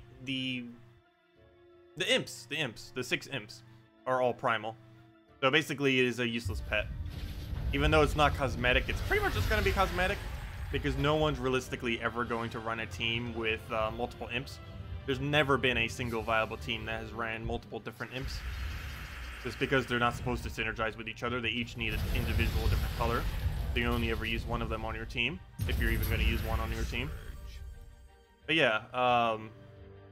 imps, the 6 imps are all Primal. So basically it is a useless pet. Even though it's not cosmetic, it's pretty much just going to be cosmetic because no one's realistically ever going to run a team with multiple imps. There's never been a single viable team that has ran multiple different imps. Just because they're not supposed to synergize with each other. They each need an individual different color. So you only ever use one of them on your team, if you're even going to use one on your team. But yeah,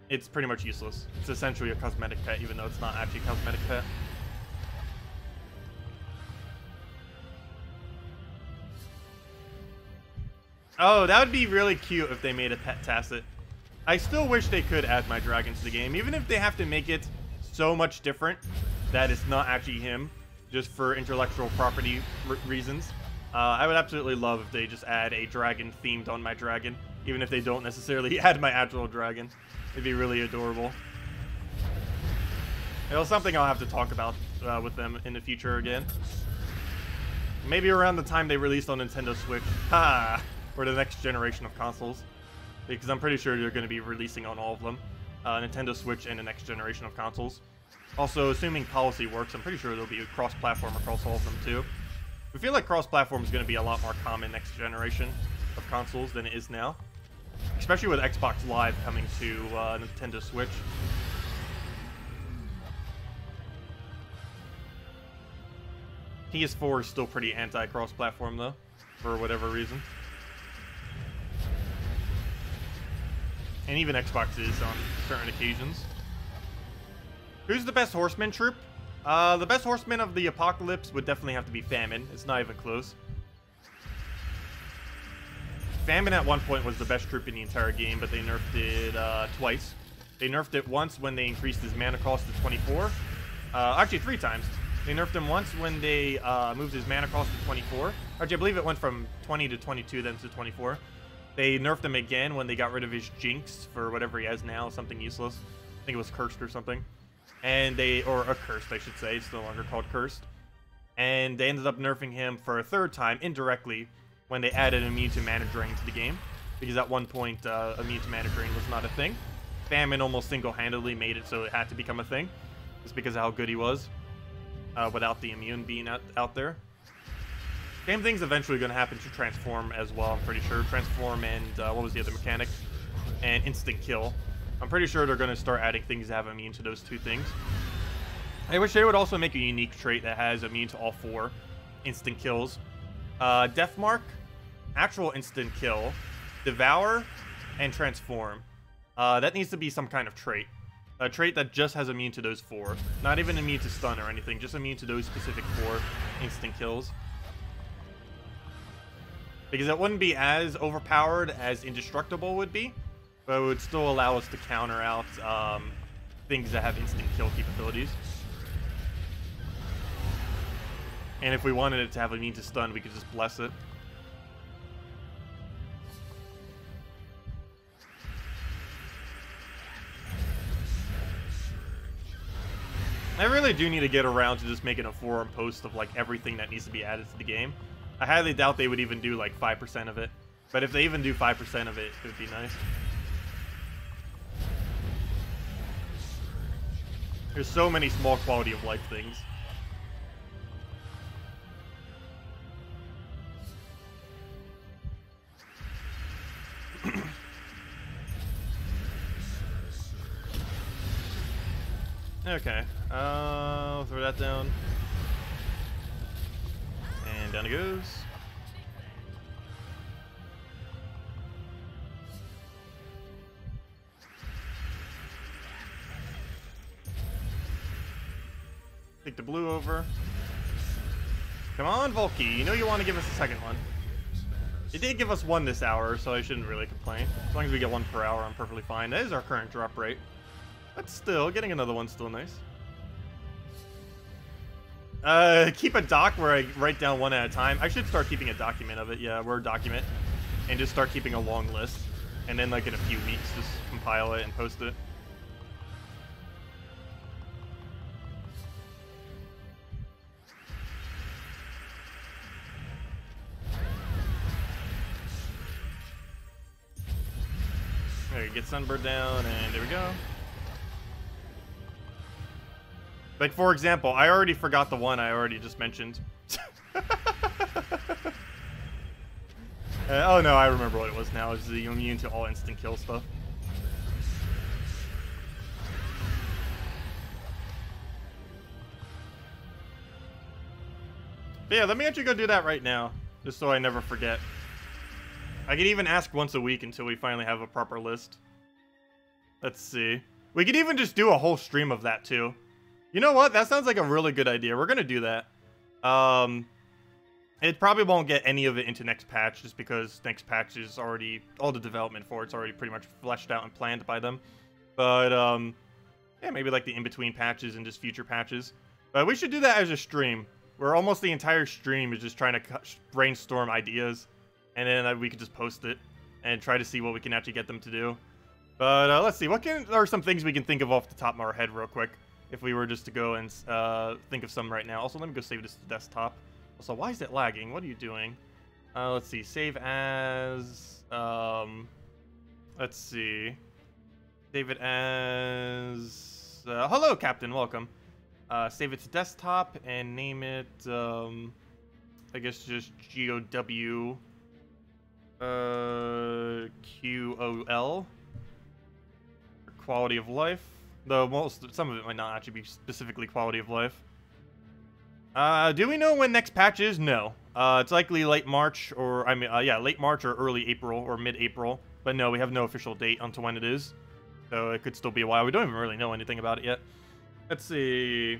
it's pretty much useless. It's essentially a cosmetic pet, even though it's not actually a cosmetic pet. Oh, that would be really cute if they made a pet Tacet. I still wish they could add my dragon to the game, even if they have to make it so much different that it's not actually him, just for intellectual property reasons. I would absolutely love if they just add a dragon themed on my dragon, even if they don't necessarily add my actual dragon. It'd be really adorable. It's something I'll have to talk about with them in the future again. Maybe around the time they released on Nintendo Switch. Ha! For the next generation of consoles. Because I'm pretty sure they're going to be releasing on all of them. Nintendo Switch and the next generation of consoles. Also, assuming policy works, I'm pretty sure there'll be cross-platform across all of them too. I feel like cross-platform is going to be a lot more common next generation of consoles than it is now. Especially with Xbox Live coming to Nintendo Switch. PS4 is still pretty anti-cross-platform, though, for whatever reason. And even Xbox is on certain occasions. Who's the best horseman troop? The best horseman of the apocalypse would definitely have to be Famine. It's not even close. Famine at one point was the best troop in the entire game, but they nerfed it twice. They nerfed it once when they increased his mana cost to 24. Actually, 3 times. They nerfed him once when they moved his mana cost to 24. Actually, I believe it went from 20 to 22, then to 24. They nerfed him again when they got rid of his Jinx for whatever he has now, something useless. I think it was Cursed or something. And or Accursed, I should say. It's no longer called Cursed. And they ended up nerfing him for a 3rd time, indirectly, when they added immune to mana drain to the game. Because at one point, immune to mana drain was not a thing. Famine almost single-handedly made it so it had to become a thing. Just because of how good he was. Without the immune being out there. Same thing's eventually going to happen to Transform as well, I'm pretty sure. Transform and, what was the other mechanic? And Instant Kill. I'm pretty sure they're going to start adding things that have immune to those 2 things. I wish they would also make a unique trait that has immune to all 4 instant kills. Death Mark, actual instant kill, Devour, and Transform. That needs to be some kind of trait. A trait that just has immune to those 4. Not even immune to stun or anything, just immune to those specific 4 instant kills. Because it wouldn't be as overpowered as Indestructible would be, but it would still allow us to counter out things that have instant kill capabilities. And if we wanted it to have immune to stun, we could just bless it. I really do need to get around to just making a forum post of like everything that needs to be added to the game. I highly doubt they would even do like 5% of it. But if they even do 5% of it, it would be nice. There's so many small quality of life things. Okay, I'll throw that down. And down it goes. Take the blue over. Come on, Volky. You know you want to give us a second one. It did give us 1 this hour, so I shouldn't really complain. As long as we get 1 per hour, I'm perfectly fine. That is our current drop rate. But still, getting another one's still nice. Keep a doc where I write down 1 at a time. I should start keeping a document of it. Yeah, Word document. And just start keeping a long list. And then, like, in a few weeks, just compile it and post it. There, get Sunbird down, and there we go. Like, for example, I already forgot the one I already just mentioned. Oh no, I remember what it was now. It's the immune to all instant kill stuff. But yeah, let me actually go do that right now, just so I never forget. I could even ask once a week until we finally have a proper list. Let's see. We could even just do a whole stream of that too. You know what? That sounds like a really good idea. We're gonna do that. It probably won't get any of it into next patch, just because next patch is already, all the development for it's already pretty much fleshed out and planned by them. But, yeah, maybe like the in-between patches and just future patches. But we should do that as a stream, where almost the entire stream is just trying to brainstorm ideas. And then we could just post it and try to see what we can actually get them to do. But, let's see. What are some things we can think of off the top of our head real quick? If we were just to go and think of some right now. Also, let me go save this to desktop. Also, why is it lagging? What are you doing? Let's see. Save as... let's see. Save it as... hello, Captain. Welcome. Save it to desktop and name it... I guess just GOW... QOL. For quality of life. Though some of it might not actually be specifically quality of life. Do we know when next patch is? No. It's likely late March or, yeah, late March or early April or mid-April. But no, we have no official date onto when it is. So it could still be a while. We don't even really know anything about it yet. Let's see.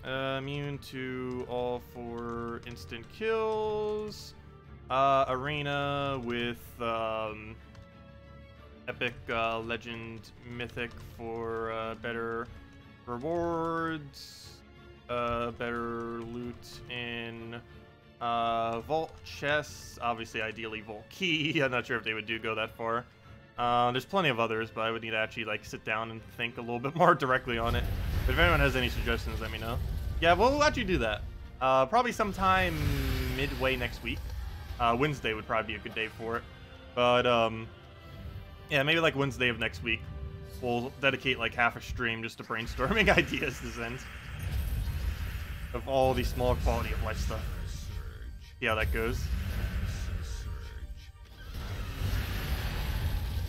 Immune to all 4 instant kills. Arena with epic, legend, mythic for better rewards. Better loot in vault chests. Obviously, ideally vault key. I'm not sure if they would go that far. There's plenty of others, but I would need to actually like sit down and think a little bit more directly on it. But if anyone has any suggestions, let me know. Yeah, we'll actually do that. Probably sometime midway next week. Wednesday would probably be a good day for it. But yeah, maybe like Wednesday of next week. We'll dedicate like half a stream just to brainstorming ideas this end. Of all these small quality of life stuff. See how that goes.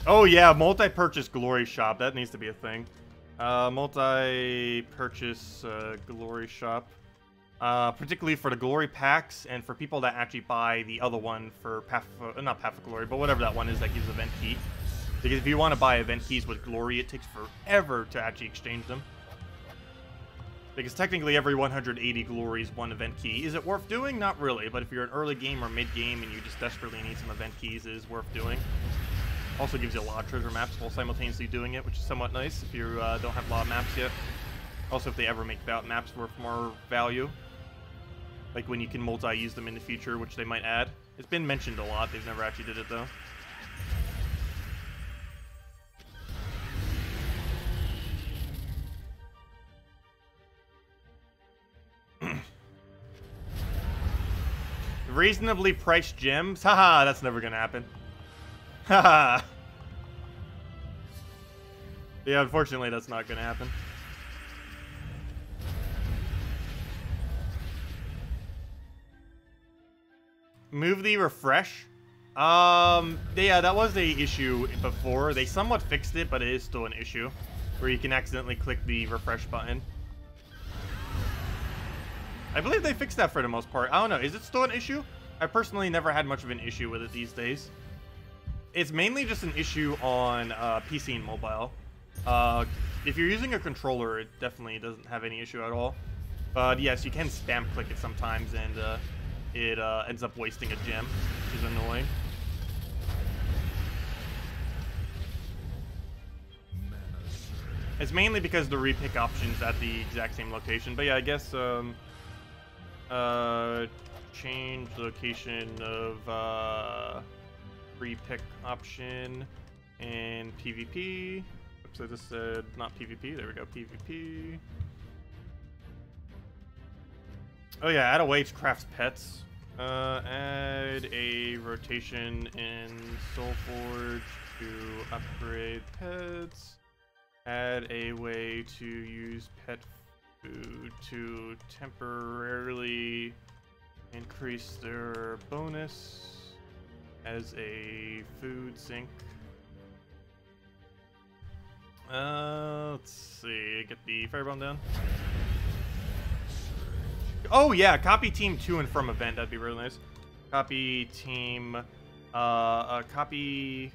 Oh yeah, multi-purchase glory shop. That needs to be a thing. Multi-purchase glory shop. Particularly for the glory packs and for people that actually buy the other one for not Path of Glory, but whatever that one is that gives event key. Because if you want to buy event keys with glory, it takes forever to actually exchange them. Because technically every 180 glory is 1 event key. Is it worth doing? Not really, but if you're an early game or mid game and you just desperately need some event keys, it is worth doing. Also gives you a lot of treasure maps while simultaneously doing it, which is somewhat nice if you don't have a lot of maps yet. Also, if they ever make maps worth more value. Like when you can multi-use them in the future, which they might add. It's been mentioned a lot, they've never actually did it though. Reasonably priced gems? Haha, that's never gonna happen. Haha. Yeah, unfortunately, that's not gonna happen. Move the refresh? Yeah, that was the issue before. They somewhat fixed it, but it is still an issue. Where you can accidentally click the refresh button. I believe they fixed that for the most part. I don't know. Is it still an issue? I personally never had much of an issue with it these days. It's mainly just an issue on PC and mobile. If you're using a controller, it definitely doesn't have any issue at all. But yes, you can spam click it sometimes, and it ends up wasting a gem, which is annoying. It's mainly because the repick option's at the exact same location. But yeah, I guess change location of repick option in PvP. Oops, I just said not PvP. There we go, PvP. Oh yeah, add a way to craft pets. Add a rotation in Soulforge to upgrade pets. Add a way to use pet food to temporarily increase their bonus as a food sink. Let's see, get the firebomb down. Oh yeah, copy team to and from event, that'd be really nice. Copy team, copy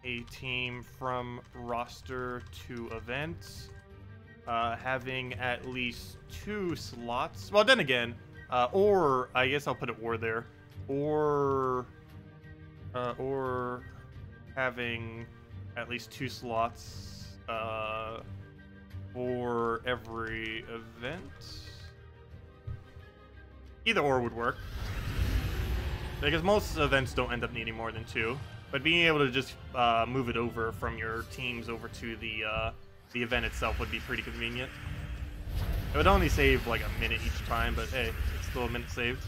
a team from roster to event, having at least 2 slots. Well, then again, or I guess I'll put it or there, or having at least 2 slots for every event. Either or would work, because most events don't end up needing more than 2. But being able to just move it over from your teams over to the event itself would be pretty convenient. It would only save like a minute each time, but hey, it's still a minute saved.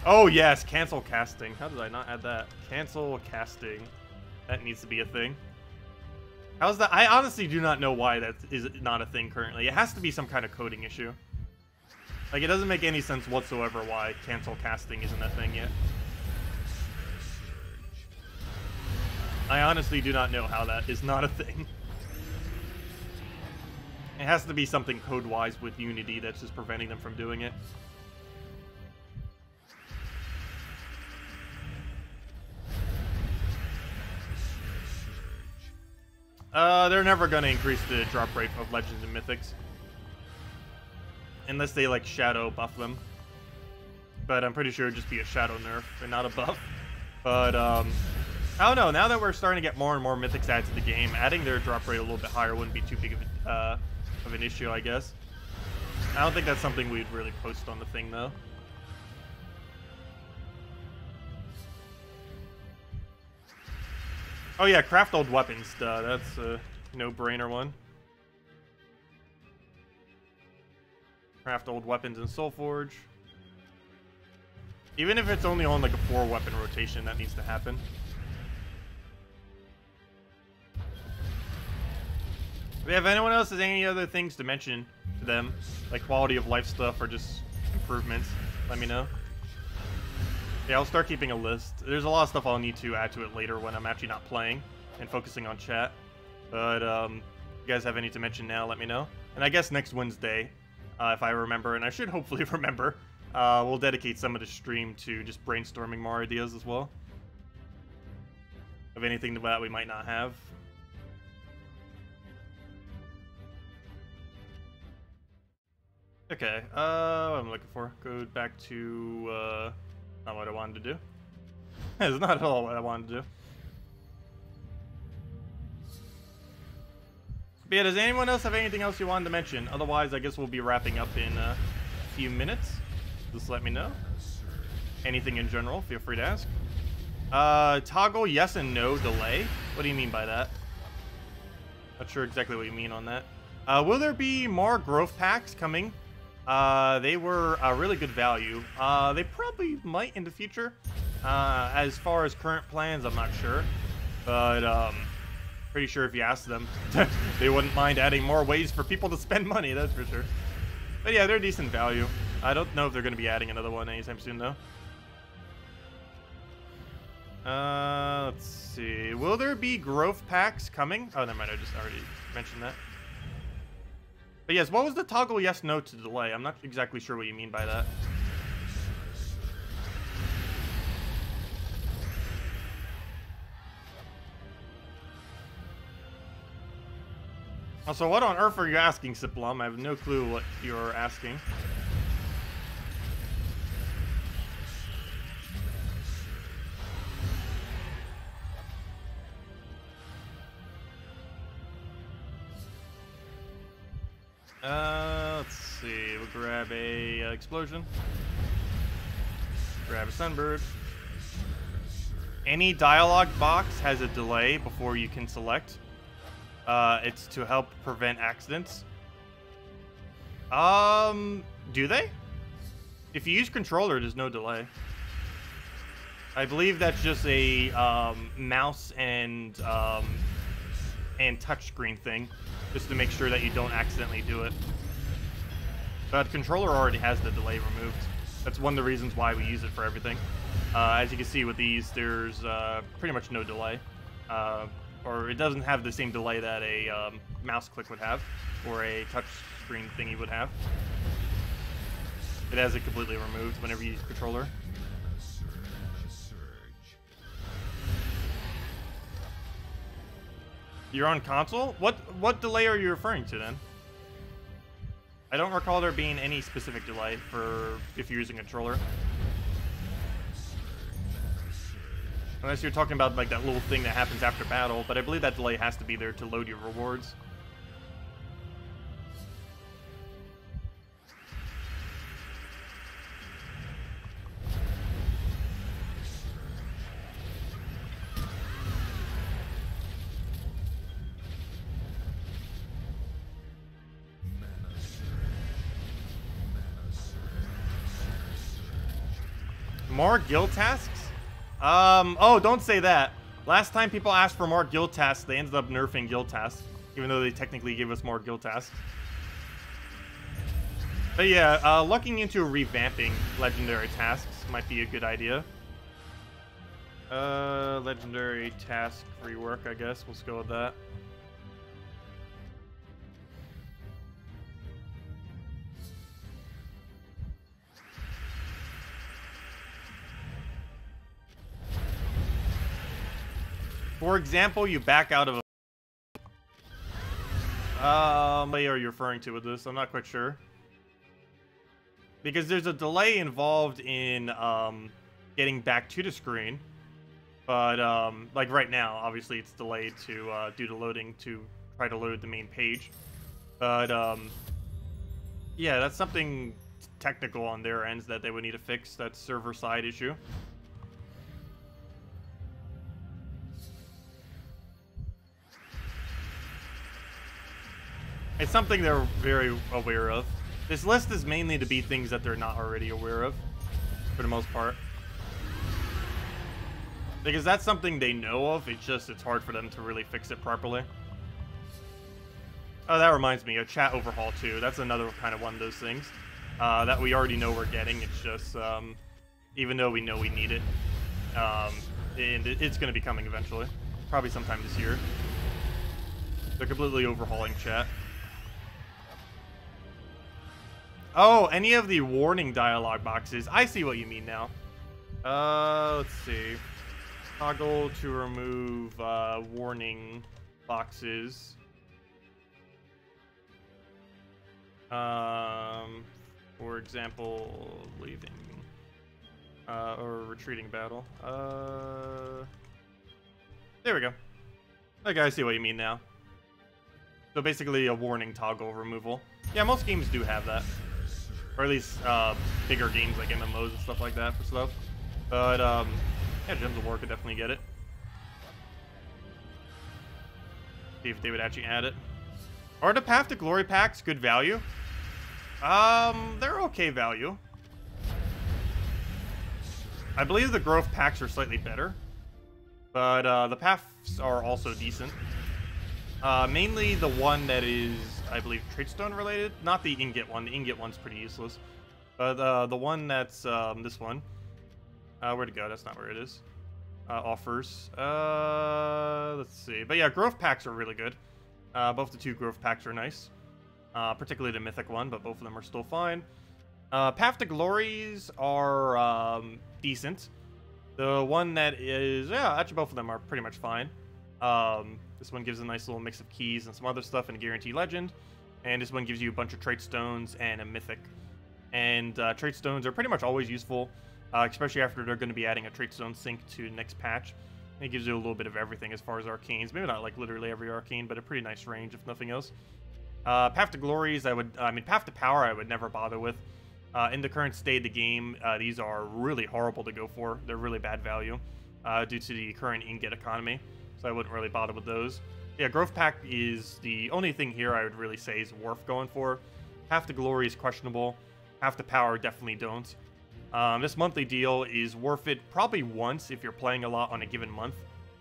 Oh yes, cancel casting. How did I not add that? Cancel casting. That needs to be a thing. How's that? I honestly do not know why that is not a thing currently. It has to be some kind of coding issue. Like, it doesn't make any sense whatsoever why cancel casting isn't a thing yet. I honestly do not know how that is not a thing. It has to be something code-wise with Unity that's just preventing them from doing it. They're never gonna increase the drop rate of Legends and Mythics. Unless they, like, Shadow buff them. But I'm pretty sure it'd just be a Shadow nerf and not a buff. But, I don't know. Now that we're starting to get more and more Mythics added to the game, adding their drop rate a little bit higher wouldn't be too big of an issue, I guess. I don't think that's something we'd really post on the thing, though. Oh yeah, craft old weapons. Duh, that's a no-brainer one. Craft old weapons in Soulforge. Even if it's only on like a 4-weapon rotation, that needs to happen. If anyone else has any other things to mention to them, like quality of life stuff or just improvements, let me know. Yeah, I'll start keeping a list. There's a lot of stuff I'll need to add to it later when I'm actually not playing and focusing on chat. But if you guys have any to mention now, let me know. And I guess next Wednesday, if I remember, and I should hopefully remember, we'll dedicate some of the stream to just brainstorming more ideas as well. Of anything that we might not have. Okay, what I'm looking for. Go back to, not what I wanted to do. It's not at all what I wanted to do. But yeah, does anyone else have anything else you wanted to mention? Otherwise, I guess we'll be wrapping up in a few minutes. Just let me know. Anything in general, feel free to ask. Toggle yes and no delay? What do you mean by that? Not sure exactly what you mean on that. Will there be more growth packs coming? They were a really good value. They probably might in the future. As far as current plans, I'm not sure. But, pretty sure if you ask them, they wouldn't mind adding more ways for people to spend money, that's for sure. But yeah, they're decent value. I don't know if they're going to be adding another one anytime soon, though. Let's see. Will there be growth packs coming? Oh, never mind. I just already mentioned that. But yes, what was the toggle yes, no to delay? I'm not exactly sure what you mean by that. Also, what on earth are you asking, Siplum? I have no clue what you're asking. Let's see. We'll grab a explosion. Grab a sunbird. Any dialogue box has a delay before you can select. It's to help prevent accidents. Do they? If you use controller, there's no delay. I believe that's just a mouse and touchscreen thing, just to make sure that you don't accidentally do it. But controller already has the delay removed. That's one of the reasons why we use it for everything. As you can see with these, there's pretty much no delay. Or it doesn't have the same delay that a mouse click would have, or a touchscreen thingy would have. It has it completely removed whenever you use controller. You're on console? What delay are you referring to then? I don't recall there being any specific delay for if you're using a controller. Unless you're talking about like that little thing that happens after battle, but I believe that delay has to be there to load your rewards. More guild tasks? Oh, don't say that. Last time people asked for more guild tasks, they ended up nerfing guild tasks, even though they technically gave us more guild tasks. But yeah, looking into revamping legendary tasks might be a good idea. Legendary task rework, I guess. Let's go with that. For example, you back out of a... what are you referring to with this? I'm not quite sure. Because there's a delay involved in getting back to the screen. But, like right now, obviously it's delayed to due to loading to try to load the main page. But, yeah, that's something technical on their ends that they would need to fix. That's server-side issue. It's something they're very aware of. This list is mainly to be things that they're not already aware of, for the most part. Because that's something they know of, it's hard for them to really fix it properly. Oh, that reminds me, a chat overhaul too. That's another kind of one of those things that we already know we're getting. It's just, even though we know we need it, and it's going to be coming eventually. Probably sometime this year. They're completely overhauling chat. Oh, any of the warning dialogue boxes. I see what you mean now. Let's see. Toggle to remove warning boxes. For example, leaving or retreating battle. There we go. Okay, I see what you mean now. So basically a warning toggle removal. Yeah, most games do have that. Or at least bigger games like MMOs and stuff like that for stuff. But yeah, Gems of War could definitely get it. See if they would actually add it. Are the Path to Glory packs good value? They're okay value. I believe the growth packs are slightly better. But the paths are also decent. Mainly the one that is, I believe, Tradestone related. Not the ingot one. The ingot one's pretty useless. But the one that's this one. Where'd it go? That's not where it is. Offers. Let's see. But yeah, growth packs are really good. Both the two growth packs are nice. Particularly the mythic one, but both of them are still fine. Path to Glories are decent. The one that is, yeah, actually both of them are pretty much fine. This one gives a nice little mix of keys and some other stuff and a guaranteed legend. And this one gives you a bunch of trait stones and a mythic. And trait stones are pretty much always useful, especially after they're going to be adding a trait stone sync to next patch. It gives you a little bit of everything as far as arcanes. Maybe not like literally every arcane, but a pretty nice range if nothing else. Path to Glories, Path to Power I would never bother with. In the current state of the game, these are really horrible to go for. They're really bad value due to the current ingot economy. So I wouldn't really bother with those. Yeah, Growth Pack is the only thing here I would really say is worth going for. Path to Glory is questionable. Path to Power definitely don't. This monthly deal is worth it probably once if you're playing a lot on a given month.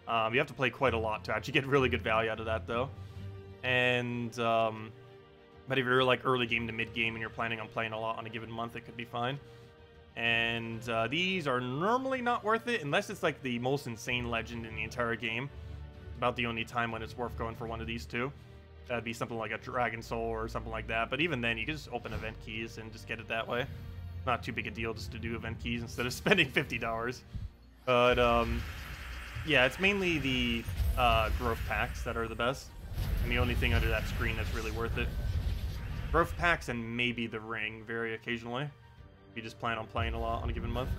You have to play quite a lot to actually get really good value out of that though. And but if you're like early game to mid game and you're planning on playing a lot on a given month, it could be fine. And these are normally not worth it unless it's like the most insane legend in the entire game. About the only time when it's worth going for one of these two. That'd be something like a Dragon Soul or something like that. But even then, you can just open event keys and just get it that way. Not too big a deal just to do event keys instead of spending $50. But yeah, it's mainly the growth packs that are the best. And the only thing under that screen that's really worth it. Growth packs and maybe the ring very occasionally. If you just plan on playing a lot on a given month.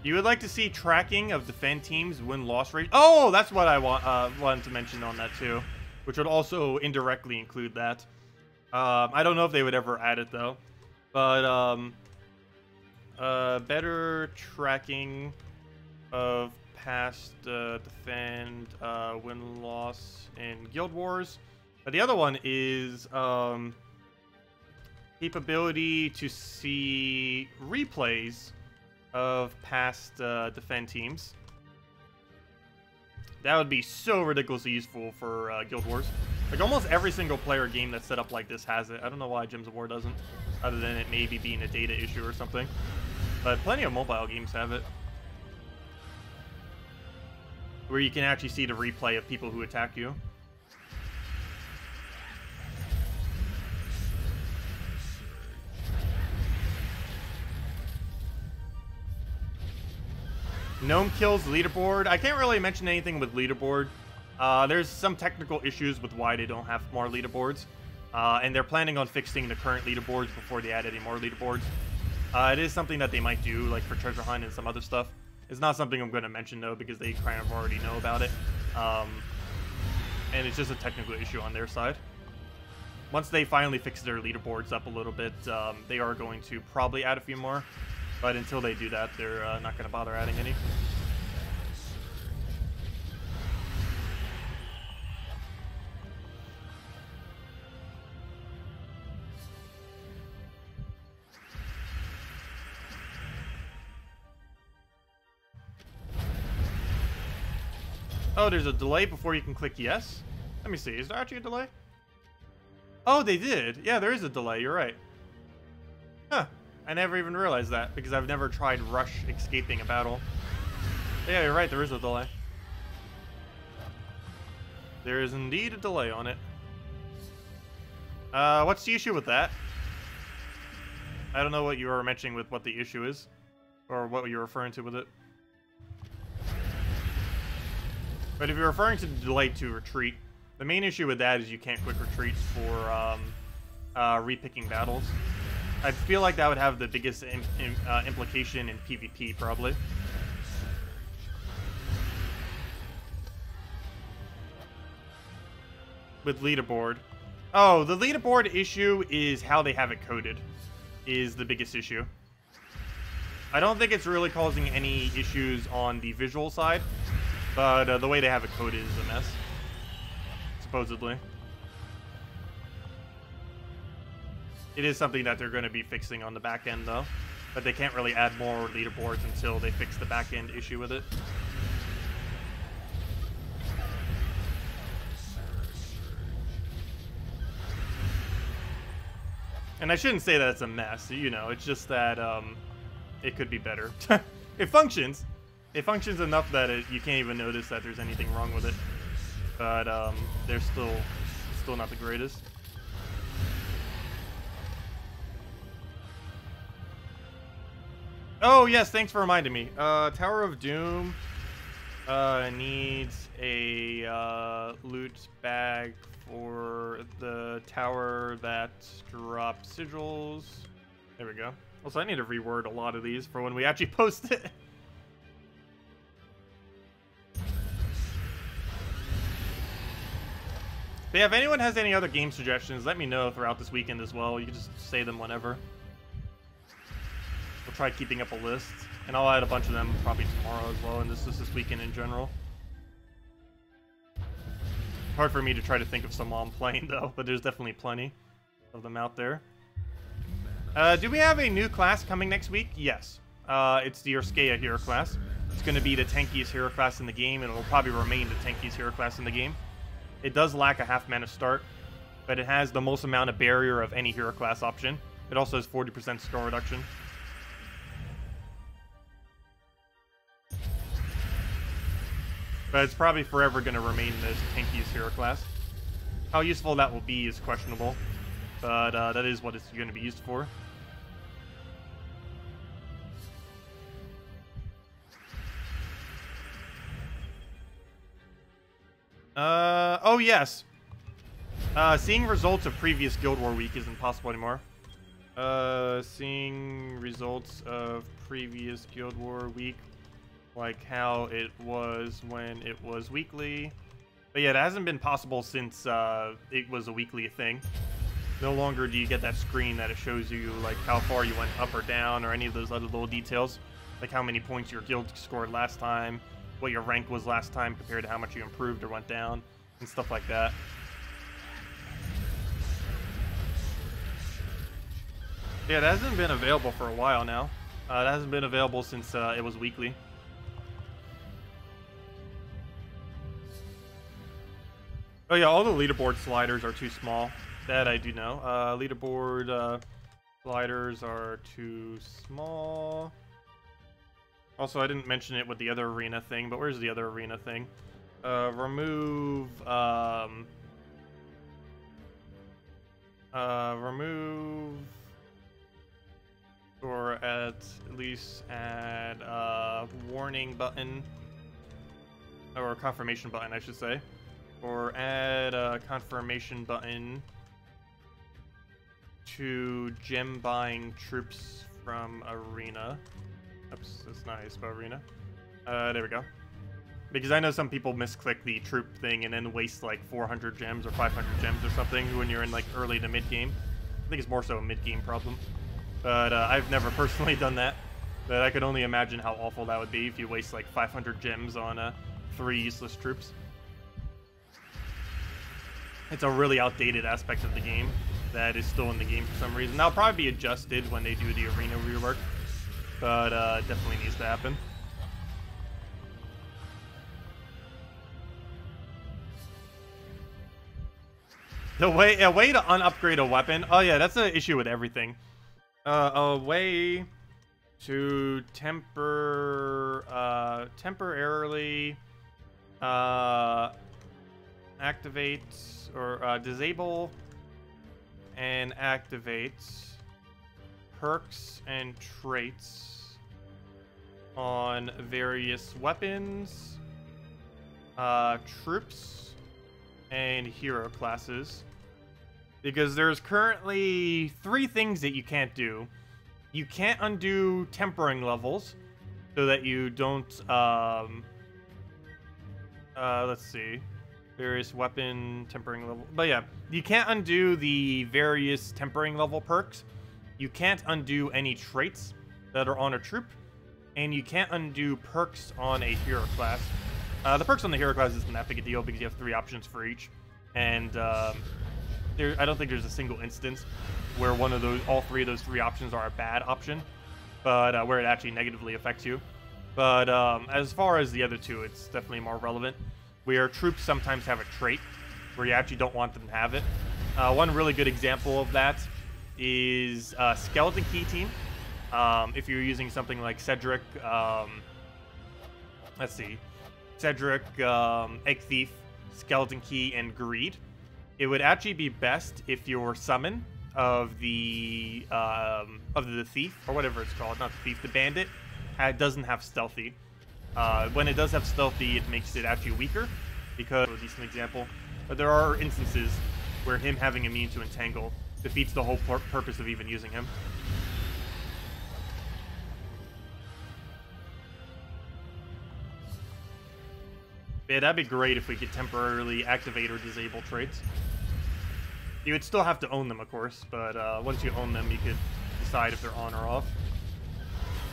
You would like to see tracking of defend teams' win-loss rate. Oh, that's what I wanted to mention on that too, which would also indirectly include that. I don't know if they would ever add it though, but better tracking of past defend win-loss in Guild Wars. But the other one is capability to see replays of past defend teams. That would be so ridiculously useful for Guild Wars. Like almost every single player game that's set up like this has it. I don't know why Gems of War doesn't, other than it maybe being a data issue or something. But plenty of mobile games have it, where you can actually see the replay of people who attack you. Gnome kills leaderboard. I can't really mention anything with leaderboard. There's some technical issues with why they don't have more leaderboards. And they're planning on fixing the current leaderboards before they add any more leaderboards. It is something that they might do, like for treasure hunt and some other stuff. It's not something I'm going to mention, though, because they kind of already know about it. And it's just a technical issue on their side. Once they finally fix their leaderboards up a little bit, they are going to probably add a few more. But until they do that, they're not going to bother adding any. Oh, there's a delay before you can click yes? Let me see. Is there actually a delay? Oh, they did. Yeah, there is a delay. You're right. Huh. I never even realized that because I've never tried rush escaping a battle. Yeah, you're right. There is a delay. There is indeed a delay on it. What's the issue with that? I don't know what you were mentioning with what the issue is. Or what you're referring to with it. But if you're referring to the delay to retreat, the main issue with that is you can't quick retreat for repicking battles. I feel like that would have the biggest implication in PvP, probably. With leaderboard. Oh, the leaderboard issue is how they have it coded, is the biggest issue. I don't think it's really causing any issues on the visual side. But the way they have it coded is a mess, supposedly. It is something that they're going to be fixing on the back end, though. But they can't really add more leaderboards until they fix the back end issue with it. And I shouldn't say that it's a mess, you know, it's just that it could be better. It functions. It functions enough that you can't even notice that there's anything wrong with it. But they're still not the greatest. Oh yes, thanks for reminding me. Tower of Doom needs a loot bag for the tower that drops sigils. There we go. Also, I need to reword a lot of these for when we actually post it. But yeah, if anyone has any other game suggestions, let me know throughout this weekend as well. You can just say them whenever. We'll try keeping up a list. And I'll add a bunch of them probably tomorrow as well, and this weekend in general. Hard for me to try to think of some while I'm playing, though, but there's definitely plenty of them out there. Do we have a new class coming next week? Yes. It's the Urskea hero class. It's going to be the tankiest hero class in the game, and it will probably remain the tankiest hero class in the game. It does lack a half mana start, but it has the most amount of barrier of any hero class option. It also has 40% score reduction. But it's probably forever going to remain the tankiest hero class. How useful that will be is questionable, but that is what it's going to be used for. Oh yes. Seeing results of previous Guild War week isn't possible anymore. Seeing results of previous Guild War week, like how it was when it was weekly. But yeah, it hasn't been possible since it was a weekly thing. No longer do you get that screen that it shows you like how far you went up or down or any of those other little details, like how many points your guild scored last time, what your rank was last time compared to how much you improved or went down, and stuff like that. Yeah, that hasn't been available for a while now. That hasn't been available since it was weekly. Oh yeah, all the leaderboard sliders are too small. That I do know. Leaderboard sliders are too small. Also, I didn't mention it with the other arena thing, but where's the other arena thing? Remove Or at least add a warning button. Or a confirmation button, I should say. Or add a confirmation button to gem buying troops from arena. Oops, that's not how you spell arena. There we go. Because I know some people misclick the troop thing and then waste like 400 gems or 500 gems or something when you're in like early to mid game. I think it's more so a mid game problem. But I've never personally done that. But I could only imagine how awful that would be if you waste like 500 gems on 3 useless troops. It's a really outdated aspect of the game that is still in the game for some reason. That'll probably be adjusted when they do the arena rework. But definitely needs to happen. A way to unupgrade a weapon. Oh yeah, that's an issue with everything. A way to temporarily activate or disable and activate perks and traits on various weapons, troops, and hero classes. Because there's currently 3 things that you can't do. You can't undo tempering levels, so that you don't, let's see. Various weapon tempering level. But yeah, you can't undo the various tempering level perks. You can't undo any traits that are on a troop. And you can't undo perks on a hero class. The perks on the hero class isn't that big a deal because you have 3 options for each. And, I don't think there's a single instance where all 3 of those 3 options are a bad option, but where it actually negatively affects you. But as far as the other 2, it's definitely more relevant. Where troops sometimes have a trait where you actually don't want them to have it. One really good example of that is Skeleton Key Team. If you're using something like Cedric, let's see, Cedric, Egg Thief, Skeleton Key, and Greed. It would actually be best if your summon of the thief, or whatever it's called, not the thief, the bandit, doesn't have stealthy. When it does have stealthy, it makes it actually weaker, because, a decent example, but there are instances where him having immune to entangle defeats the whole purpose of even using him. Yeah, that'd be great if we could temporarily activate or disable traits. You would still have to own them, of course, but once you own them, you could decide if they're on or off.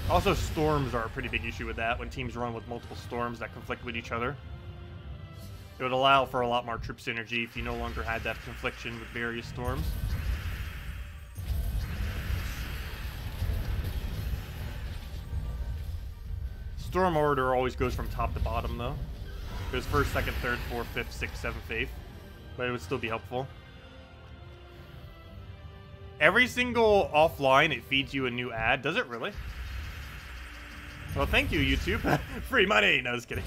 Also, storms are a pretty big issue with that, when teams run with multiple storms that conflict with each other. It would allow for a lot more troop synergy if you no longer had that confliction with various storms. Storm order always goes from top to bottom, though. It goes 1st, 2nd, 3rd, 4th, 5th, 6th, 7th, 8th. But it would still be helpful. Every single offline, it feeds you a new ad. Does it really? Well, thank you, YouTube. Free money! No, just kidding.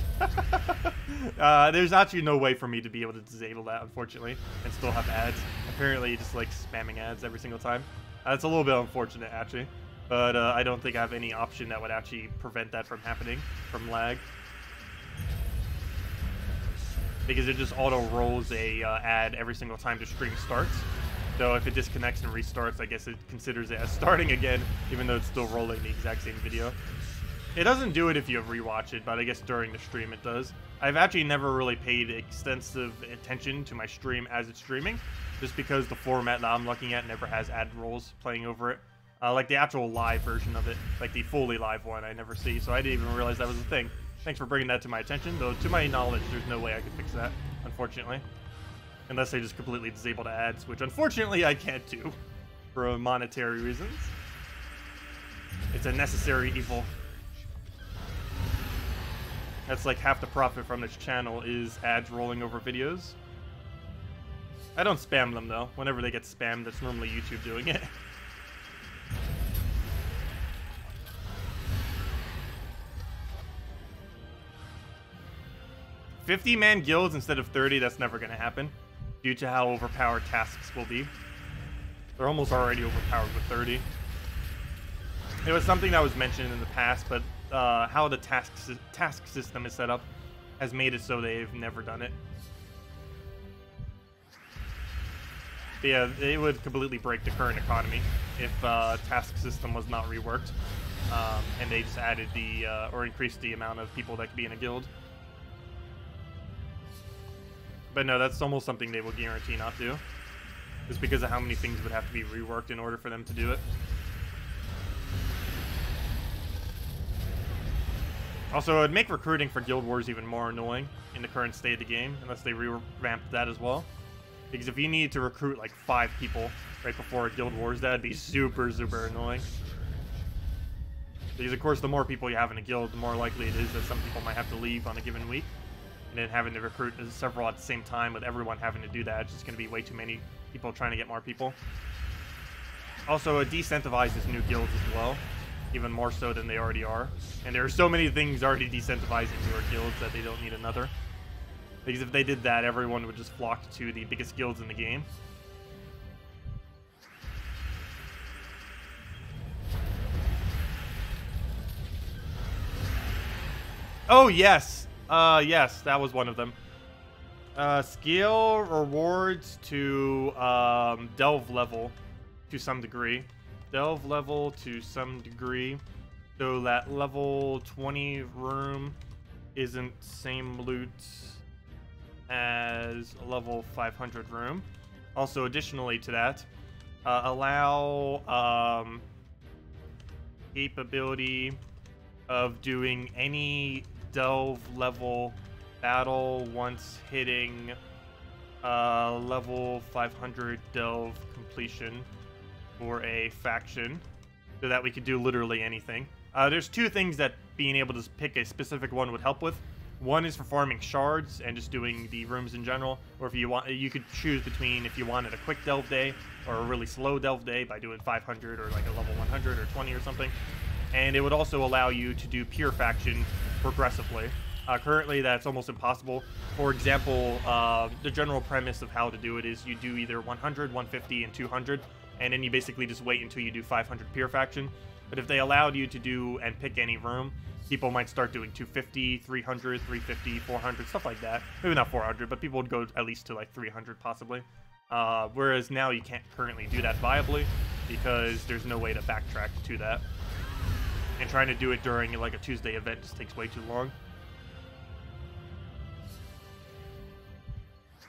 There's actually no way for me to be able to disable that, unfortunately, and still have ads. Apparently, just like spamming ads every single time. It's a little bit unfortunate, actually. But I don't think I have any option that would actually prevent that from happening, from lag. Because it just auto-rolls a ad every single time the stream starts. So if it disconnects and restarts, I guess it considers it as starting again, even though it's still rolling the exact same video. It doesn't do it if you rewatch it, but I guess during the stream it does. I've actually never really paid extensive attention to my stream as it's streaming, just because the format that I'm looking at never has ad rolls playing over it. Like the actual live version of it, like the fully live one, I never see, so I didn't even realize that was a thing. Thanks for bringing that to my attention, though to my knowledge, there's no way I could fix that, unfortunately. Unless they just completely disable the ads, which unfortunately I can't do for monetary reasons. It's a necessary evil. That's like half the profit from this channel is ads rolling over videos. I don't spam them though. Whenever they get spammed, that's normally YouTube doing it. "50-man guilds instead of 30, that's never going to happen, due to how overpowered tasks will be. They're almost already overpowered with 30. It was something that was mentioned in the past, but how the task system is set up has made it so they've never done it. But yeah, it would completely break the current economy if task system was not reworked, and they just added the or increased the amount of people that could be in a guild. But no, that's almost something they will guarantee not to, just because of how many things would have to be reworked in order for them to do it. Also, it would make recruiting for Guild Wars even more annoying in the current state of the game, unless they revamped that as well. Because if you need to recruit like 5 people right before a Guild Wars, that'd be super, super annoying. Because of course, the more people you have in a guild, the more likely it is that some people might have to leave on a given week. And then having to recruit several at the same time with everyone having to do that, it's just going to be way too many people trying to get more people. Also, it decentivizes new guilds as well, even more so than they already are. And there are so many things already decentivizing newer guilds that they don't need another. Because if they did that, everyone would just flock to the biggest guilds in the game. Oh, yes. Yes, that was one of them. Scale rewards to delve level to some degree. Delve level to some degree. So that level 20 room isn't same loot as level 500 room. Also, additionally to that, allow capability of doing any delve level battle once hitting level 500 delve completion for a faction, so that we could do literally anything. There's 2 things that being able to pick a specific one would help with. One is for farming shards and just doing the rooms in general, or if you want, you could choose between if you wanted a quick delve day or a really slow delve day by doing 500 or like a level 100 or 20 or something. And it would also allow you to do pure faction progressively. Currently, that's almost impossible. For example, the general premise of how to do it is you do either 100, 150, and 200, and then you basically just wait until you do 500 pure faction. But if they allowed you to do and pick any room, people might start doing 250, 300, 350, 400, stuff like that. Maybe not 400, but people would go at least to like 300 possibly. Whereas now you can't currently do that viably because there's no way to backtrack to that. And trying to do it during like a Tuesday event just takes way too long.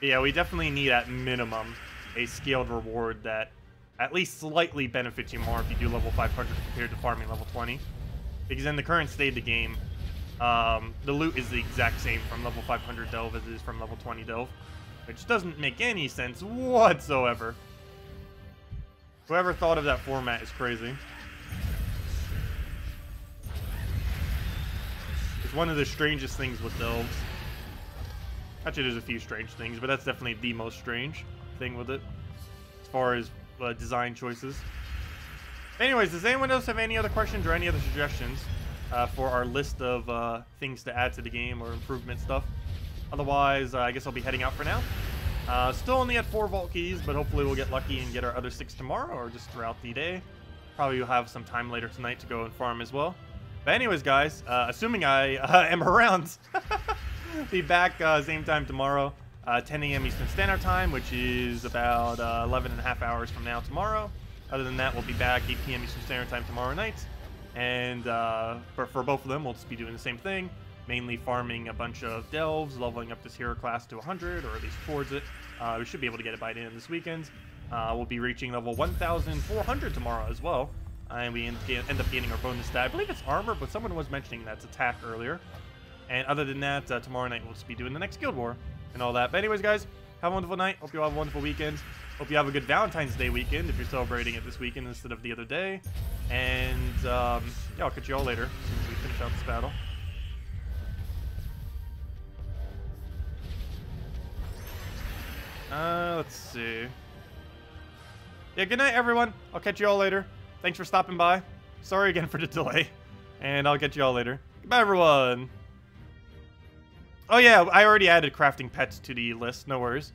Yeah, we definitely need at minimum a scaled reward that at least slightly benefits you more if you do level 500 compared to farming level 20. Because in the current state of the game, the loot is the exact same from level 500 delve as it is from level 20 delve. Which doesn't make any sense whatsoever. Whoever thought of that format is crazy. It's one of the strangest things with delves. Actually, there's a few strange things, but that's definitely the most strange thing with it, as far as design choices. Anyways, does anyone else have any other questions or any other suggestions for our list of things to add to the game or improvement stuff? Otherwise, I guess I'll be heading out for now. Still only at 4 vault keys, but hopefully we'll get lucky and get our other 6 tomorrow or just throughout the day. Probably will have some time later tonight to go and farm as well. But anyways, guys, assuming I am around, be back same time tomorrow, 10 a.m. Eastern Standard Time, which is about 11.5 hours from now tomorrow. Other than that, we'll be back 8 p.m. Eastern Standard Time tomorrow night. And for both of them, we'll just be doing the same thing. Mainly farming a bunch of delves, leveling up this hero class to 100, or at least towards it. We should be able to get it by the end of this weekend. We'll be reaching level 1,400 tomorrow as well. And we end up getting our bonus stat. I believe it's armor, but someone was mentioning that's attack earlier. And other than that, tomorrow night we'll just be doing the next Guild War and all that. But anyways, guys, have a wonderful night. Hope you all have a wonderful weekend. Hope you have a good Valentine's Day weekend if you're celebrating it this weekend instead of the other day. And yeah, I'll catch you all later as soon as we finish out this battle. Let's see. Yeah, good night, everyone. I'll catch you all later. Thanks for stopping by. Sorry again for the delay. And I'll catch you all later. Goodbye, everyone. Oh, yeah, I already added crafting pets to the list. No worries.